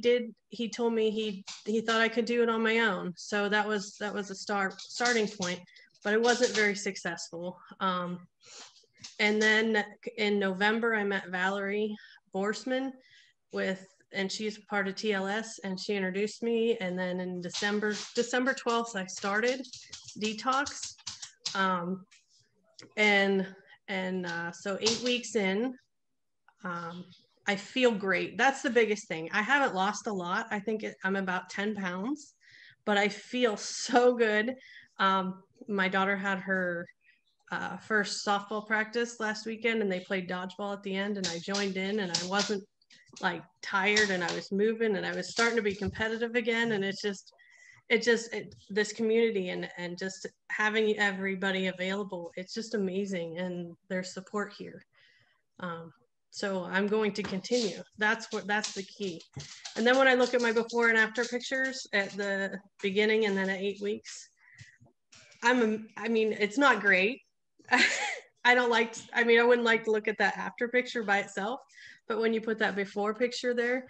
Speaker 9: told me he thought I could do it on my own. So that was a starting point, but it wasn't very successful. And then in November, I met Valerie Borsman and she's part of TLS, and she introduced me. And then in December 12th, I started detox. So 8 weeks in, I feel great. That's the biggest thing. I haven't lost a lot. I think I'm about 10 pounds, but I feel so good. My daughter had her first softball practice last weekend, and they played dodgeball at the end, and I joined in, and I wasn't like tired, and I was moving, and I was starting to be competitive again. And this community and just having everybody available, it's just amazing, and there's support here. So I'm going to continue. That's the key. And then when I look at my before and after pictures at the beginning and then at 8 weeks, I mean, it's not great. I wouldn't like to look at that after picture by itself, but when you put that before picture there,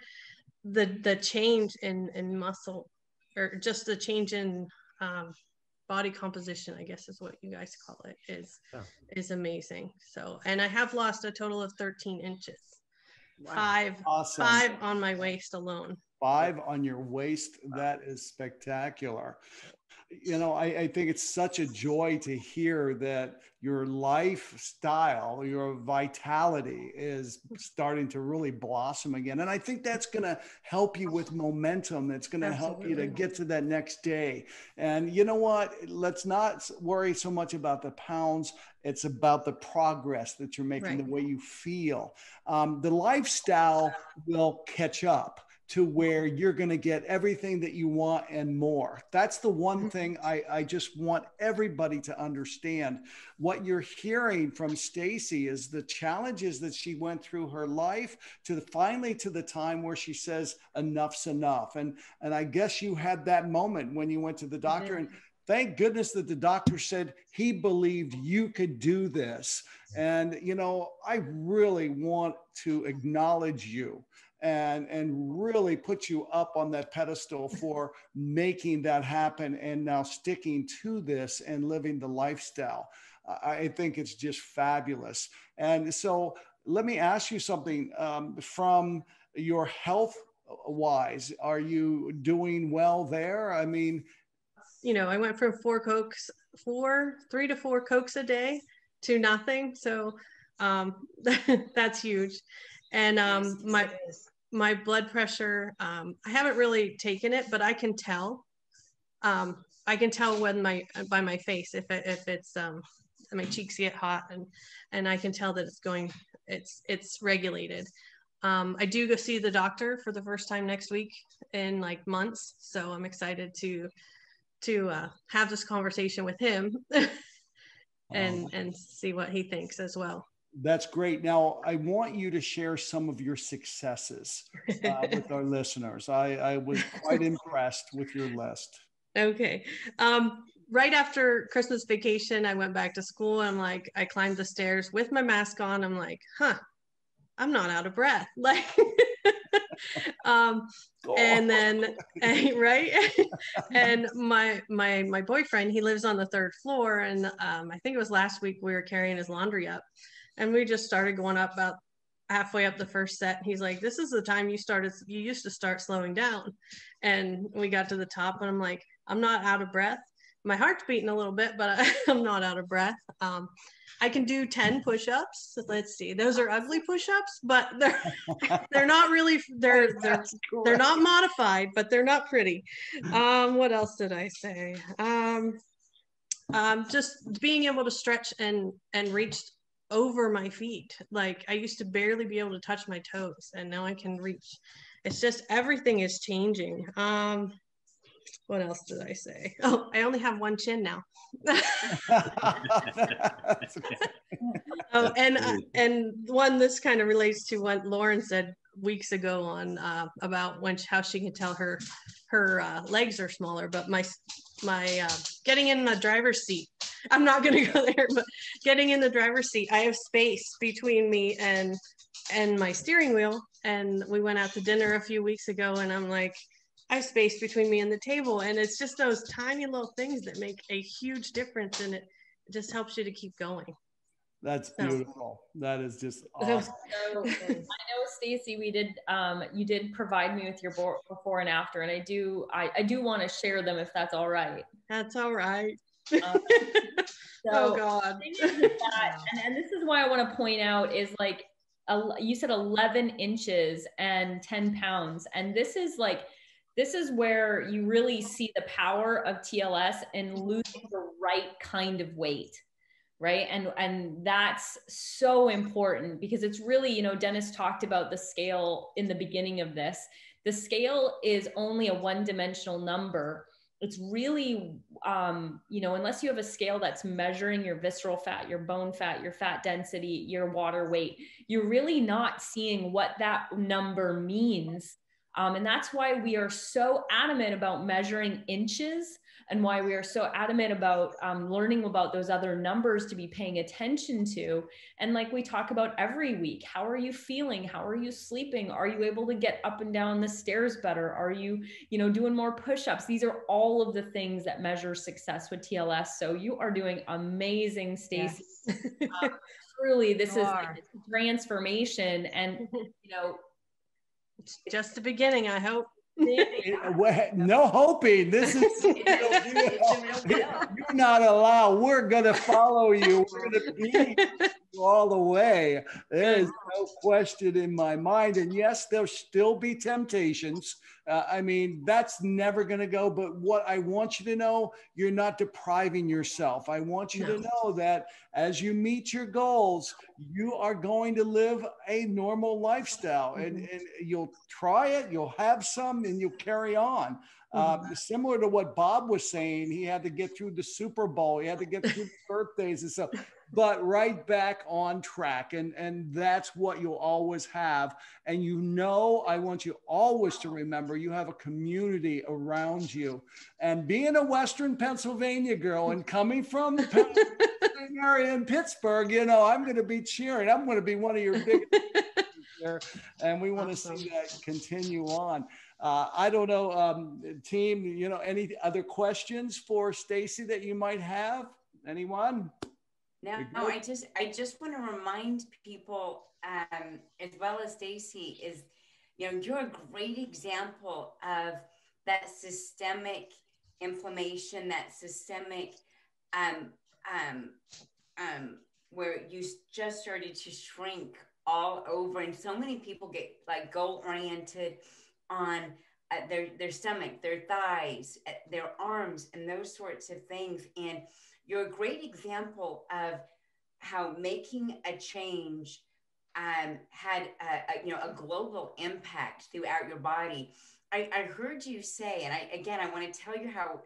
Speaker 9: the change in muscle, or just the change in body composition, I guess is what you guys call it, is amazing. So, and I have lost a total of 13 inches. 5.
Speaker 1: Awesome.
Speaker 9: 5 on my waist alone.
Speaker 1: 5 on your waist. That is spectacular. You know, I think it's such a joy to hear that your lifestyle, your vitality is starting to really blossom again. And I think that's going to help you with momentum. It's going to help you to get to that next day. And you know what? Let's not worry so much about the pounds. It's about the progress that you're making, the way you feel. The lifestyle will catch up to where you're going to get everything that you want and more. That's the one thing I just want everybody to understand. What you're hearing from Stacy is the challenges that she went through her life to finally to the time where she says enough's enough. And I guess you had that moment when you went to the doctor, and thank goodness that the doctor said he believed you could do this. And, you know, I really want to acknowledge you and really put you up on that pedestal for making that happen and now sticking to this and living the lifestyle. I think it's just fabulous. And so let me ask you something, from your health wise, are you doing well there? I mean,
Speaker 9: you know, I went from 3 to 4 Cokes a day to nothing. So that's huge. And my blood pressure, I haven't really taken it, but I can tell. I can tell when by my face if it's my cheeks get hot, and I can tell that it's regulated. I do go see the doctor for the first time next week in like months, so I'm excited to have this conversation with him and see what he thinks as well.
Speaker 1: That's great. Now, I want you to share some of your successes with our listeners. I was quite impressed with your list.
Speaker 9: Okay. Right after Christmas vacation, I went back to school, and I climbed the stairs with my mask on. I'm like, I'm not out of breath. Like, and then, right. And my boyfriend, he lives on the 3rd floor. And I think it was last week we were carrying his laundry up, and we just started going up about halfway up the first set. He's like, this is the time you used to start slowing down. And we got to the top, and I'm like, I'm not out of breath. My heart's beating a little bit, but I'm not out of breath. I can do 10 push-ups. So let's see. Those are ugly push-ups, but they're not really, they're not modified, but they're not pretty. What else did I say? Just being able to stretch and reach over my feet. Like, I used to barely be able to touch my toes, and now I can reach. It's just, everything is changing. What else did I say? Oh, I only have one chin now. Oh, and one, this kind of relates to what Lauren said weeks ago on about how she can tell her legs are smaller. But my getting in the driver's seat, I'm not going to go there, but getting in the driver's seat, I have space between me and my steering wheel. And we went out to dinner a few weeks ago, and I'm like, I have space between me and the table. And it's just those tiny little things that make a huge difference, and it just helps you to keep going.
Speaker 1: That's beautiful. That is just awesome.
Speaker 3: So, I know, Stacy, you did provide me with your before and after, and I do want to share them if that's all right.
Speaker 9: That's all right.
Speaker 3: So,
Speaker 9: oh God.
Speaker 3: And this is why I want to point out is, like, you said 11 inches and 10 pounds. And this is where you really see the power of TLS and losing the right kind of weight, right? And that's so important, because it's really, Dennis talked about the scale in the beginning of this. The scale is only a one-dimensional number. It's really, unless you have a scale that's measuring your visceral fat, your bone fat, your fat density, your water weight, you're really not seeing what that number means. And that's why we are so adamant about measuring inches, and why we are so adamant about learning about those other numbers to be paying attention to. And like we talk about every week, how are you feeling? How are you sleeping? Are you able to get up and down the stairs better? Are you, doing more push-ups? These are all of the things that measure success with TLS. So you are doing amazing, Stacey. Yes. Truly, this is like a transformation, and
Speaker 9: it's just the beginning, I hope.
Speaker 1: No hoping. This is you're not allowed. We're gonna follow you. We're gonna be all the way. There is no question in my mind. And yes, there'll still be temptations. I mean, that's never going to go. But what I want you to know, you're not depriving yourself. I want you to know that as you meet your goals, you are going to live a normal lifestyle, and you'll try it, you'll have some, and you'll carry on. Similar to what Bob was saying, he had to get through the Super Bowl, he had to get through birthdays and stuff, but right back on track. And that's what you'll always have. And I want you always to remember you have a community around you. And being a Western Pennsylvania girl and coming from the area in Pittsburgh, I'm going to be cheering. I'm going to be one of your biggest there, and we want to see that continue on. I don't know, team, any other questions for Stacey that you might have? Anyone?
Speaker 5: No, I just want to remind people, as well as Stacey, is, you're a great example of that systemic inflammation, that systemic, where you just started to shrink all over. And so many people get like goal oriented on their stomach, their thighs, their arms, and those sorts of things. And you're a great example of how making a change had a global impact throughout your body. I heard you say, and I want to tell you how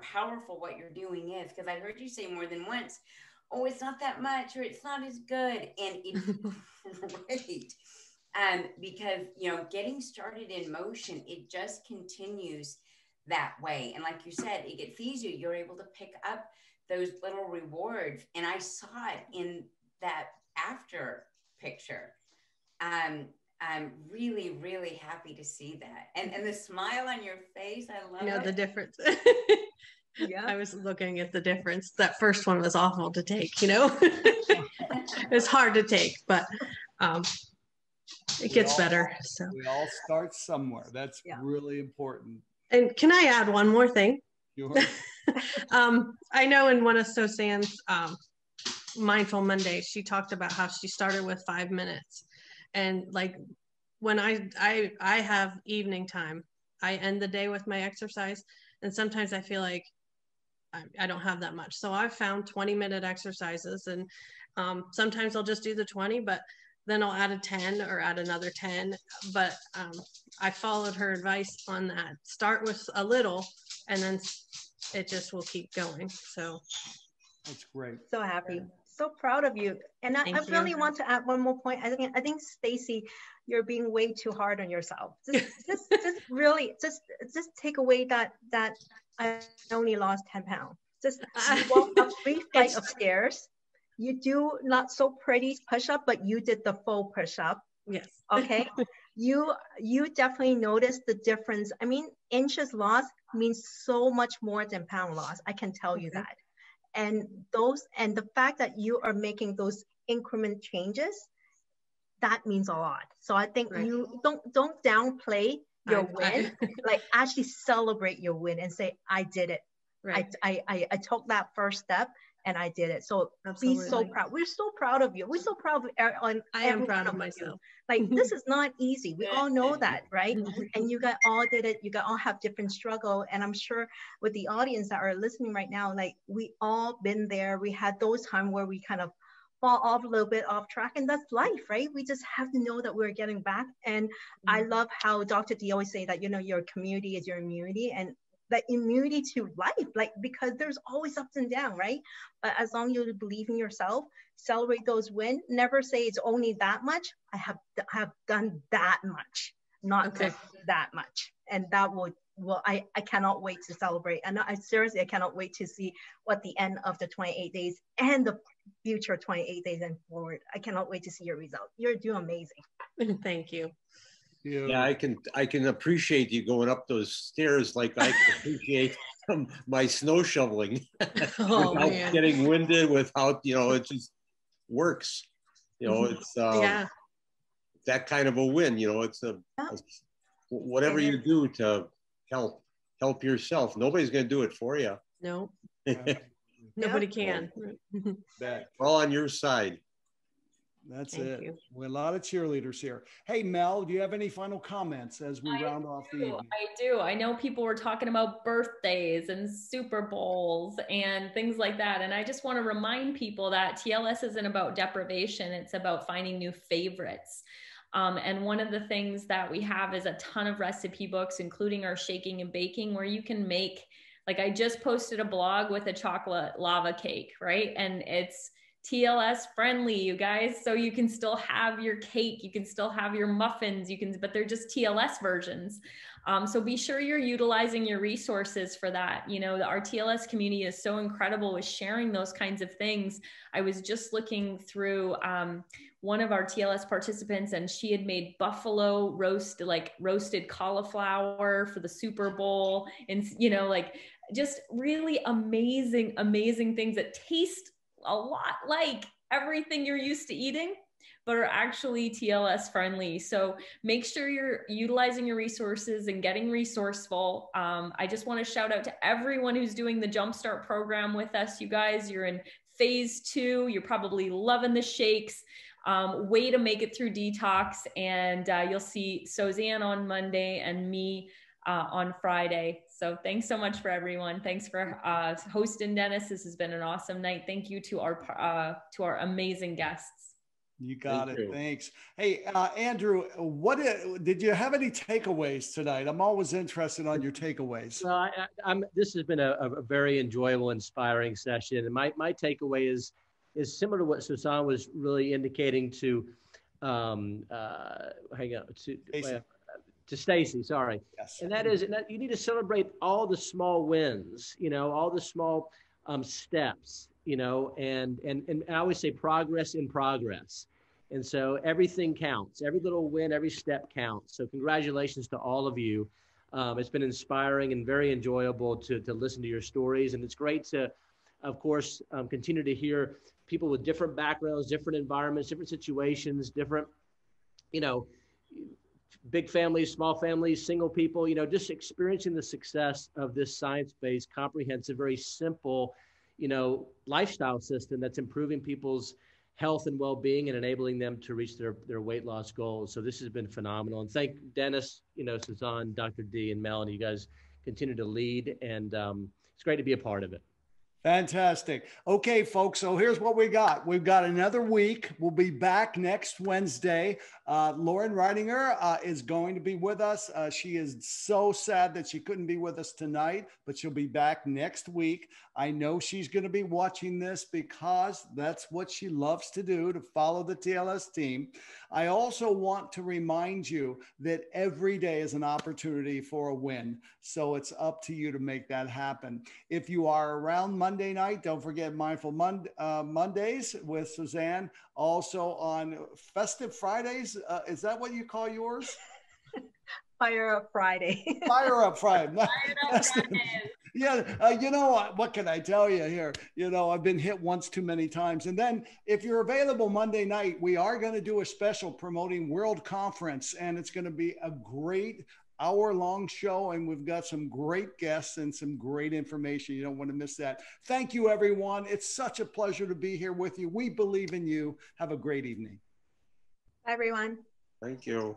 Speaker 5: powerful what you're doing is, because I heard you say more than once, oh, it's not that much, or it's not as good. And it's great. Because, getting started in motion, it just continues that way. And like you said, it gets easier. You're able to pick up those little rewards. And I saw it in that after picture. I'm really, really happy to see that. And the smile on your face, I love it.
Speaker 9: The difference. Yeah, I was looking at the difference. That first one was awful to take, It's hard to take, but it gets better. So
Speaker 1: we all start somewhere. That's really important.
Speaker 9: And can I add one more thing?
Speaker 1: Sure.
Speaker 9: I know in one of Suzanne's Mindful Mondays, she talked about how she started with 5 minutes. And like when I have evening time, I end the day with my exercise. And sometimes I feel like I don't have that much. So I've found 20-minute exercises, and sometimes I'll just do the 20, but then I'll add a 10 or add another 10. But I followed her advice on that. Start with a little, and then it just will keep going. So
Speaker 1: that's great.
Speaker 7: So happy. So proud of you. And I really want to add one more point. I think Stacey, you're being way too hard on yourself. Just really take away that I only lost 10 pounds. Just walk up 3 flights of stairs. You do not so pretty push-up, but you did the full push-up.
Speaker 9: Yes.
Speaker 7: Okay. You definitely noticed the difference. I mean, inches lost means so much more than pound loss. I can tell you that. And the fact that you are making those increment changes, that means a lot. So I think you don't downplay your win, like actually celebrate your win and say, I did it. Right. I took that first step and I did it. So Absolutely. Be so proud. We're so proud of you. We're so proud of
Speaker 9: I am proud of myself.
Speaker 7: Like this is not easy. We all know that, right? And you guys all did it. You guys all have different struggle. And I'm sure with the audience that are listening right now, like we all been there. We had those times where we kind of fall off a little bit off track, and that's life, right? We just have to know that we're getting back. And I love how Dr. D always say that, your community is your immunity, and the immunity to life, like, because there's always ups and downs, right? But as long as you believe in yourself, celebrate those wins. Never say it's only that much. I have done that much, not just that much. And that will well, I cannot wait to celebrate. And I seriously, I cannot wait to see what the end of the 28 days and the future 28 days and forward. I cannot wait to see your result. You're doing amazing.
Speaker 9: Thank you.
Speaker 8: Yeah, I can appreciate you going up those stairs like I can appreciate my snow shoveling
Speaker 9: Oh,
Speaker 8: without
Speaker 9: man.
Speaker 8: getting winded, without, you know, it just works. You know, it's
Speaker 9: Yeah.
Speaker 8: that kind of a win. You know, it's whatever you do to help yourself. Nobody's going to do it for you.
Speaker 9: No, nobody can.
Speaker 8: We're all on your side.
Speaker 1: That's
Speaker 9: Thank
Speaker 1: it.
Speaker 9: you.
Speaker 1: We're a lot of cheerleaders here. Hey, Mel, do you have any final comments as we round off the evening?
Speaker 3: I do. I know people were talking about birthdays and Super Bowls and things like that. And I just want to remind people that TLS isn't about deprivation. It's about finding new favorites. And one of the things that we have is a ton of recipe books, including our shaking and baking, where you can make, like I just posted a blog with a chocolate lava cake, right? And it's TLS friendly, you guys. So you can still have your cake, you can still have your muffins, but they're just TLS versions. So be sure you're utilizing your resources for that. You know, our TLS community is so incredible with sharing those kinds of things. I was just looking through one of our TLS participants, and she had made buffalo roasted cauliflower for the Super Bowl. And, you know, like just really amazing, amazing things that taste a lot like everything you're used to eating, but are actually TLS friendly. So make sure you're utilizing your resources and getting resourceful. I just want to shout out to everyone who's doing the Jumpstart program with us. You guys, you're in phase 2. You're probably loving the shakes. Way to make it through detox. And you'll see Suzanne on Monday and me on Friday. So thanks so much for everyone. Thanks for hosting, Dennis. This has been an awesome night. Thank you to our amazing guests.
Speaker 1: You got it. Thanks. Hey, Andrew, did you have any takeaways tonight? I'm always interested on your takeaways.
Speaker 2: Well, this has been a very enjoyable, inspiring session. And my takeaway is similar to what Suzanne was really indicating to, to Stacy, sorry. Yes. And that is, you need to celebrate all the small wins, you know, all the small steps, you know, and I always say progress in progress. And so everything counts, every little win, every step counts. So congratulations to all of you. It's been inspiring and very enjoyable to listen to your stories. And it's great to, of course, continue to hear people with different backgrounds, different environments, different situations, different, you know, big families, small families, single people, you know, just experiencing the success of this science-based, comprehensive, very simple, you know, lifestyle system that's improving people's health and well-being and enabling them to reach their weight loss goals. So this has been phenomenal. And thank Dennis, you know, Suzanne, Dr. D, and Melanie. You guys continue to lead, and it's great to be a part of it.
Speaker 1: Fantastic. Okay, folks. So here's what we got. We've got another week. We'll be back next Wednesday. Lauren Reidinger is going to be with us. She is so sad that she couldn't be with us tonight, but she'll be back next week. I know she's going to be watching this because that's what she loves to do, to follow the TLS team. I also want to remind you that every day is an opportunity for a win. So it's up to you to make that happen. If you are around Monday night, don't forget Mindful Mondays with Suzanne. Also on Festive Fridays, is that what you call yours?
Speaker 7: Fire Up Friday.
Speaker 1: Fire Up Friday.
Speaker 3: Fire Up Friday.
Speaker 1: Yeah, you know what can I tell you here? You know, I've been hit once too many times. And then if you're available Monday night, we are going to do a special promoting World Conference, and it's going to be a great hour-long show, and we've got some great guests and some great information. You don't want to miss that. Thank you, everyone. It's such a pleasure to be here with you. We believe in you. Have a great evening.
Speaker 7: Bye, everyone.
Speaker 8: Thank you.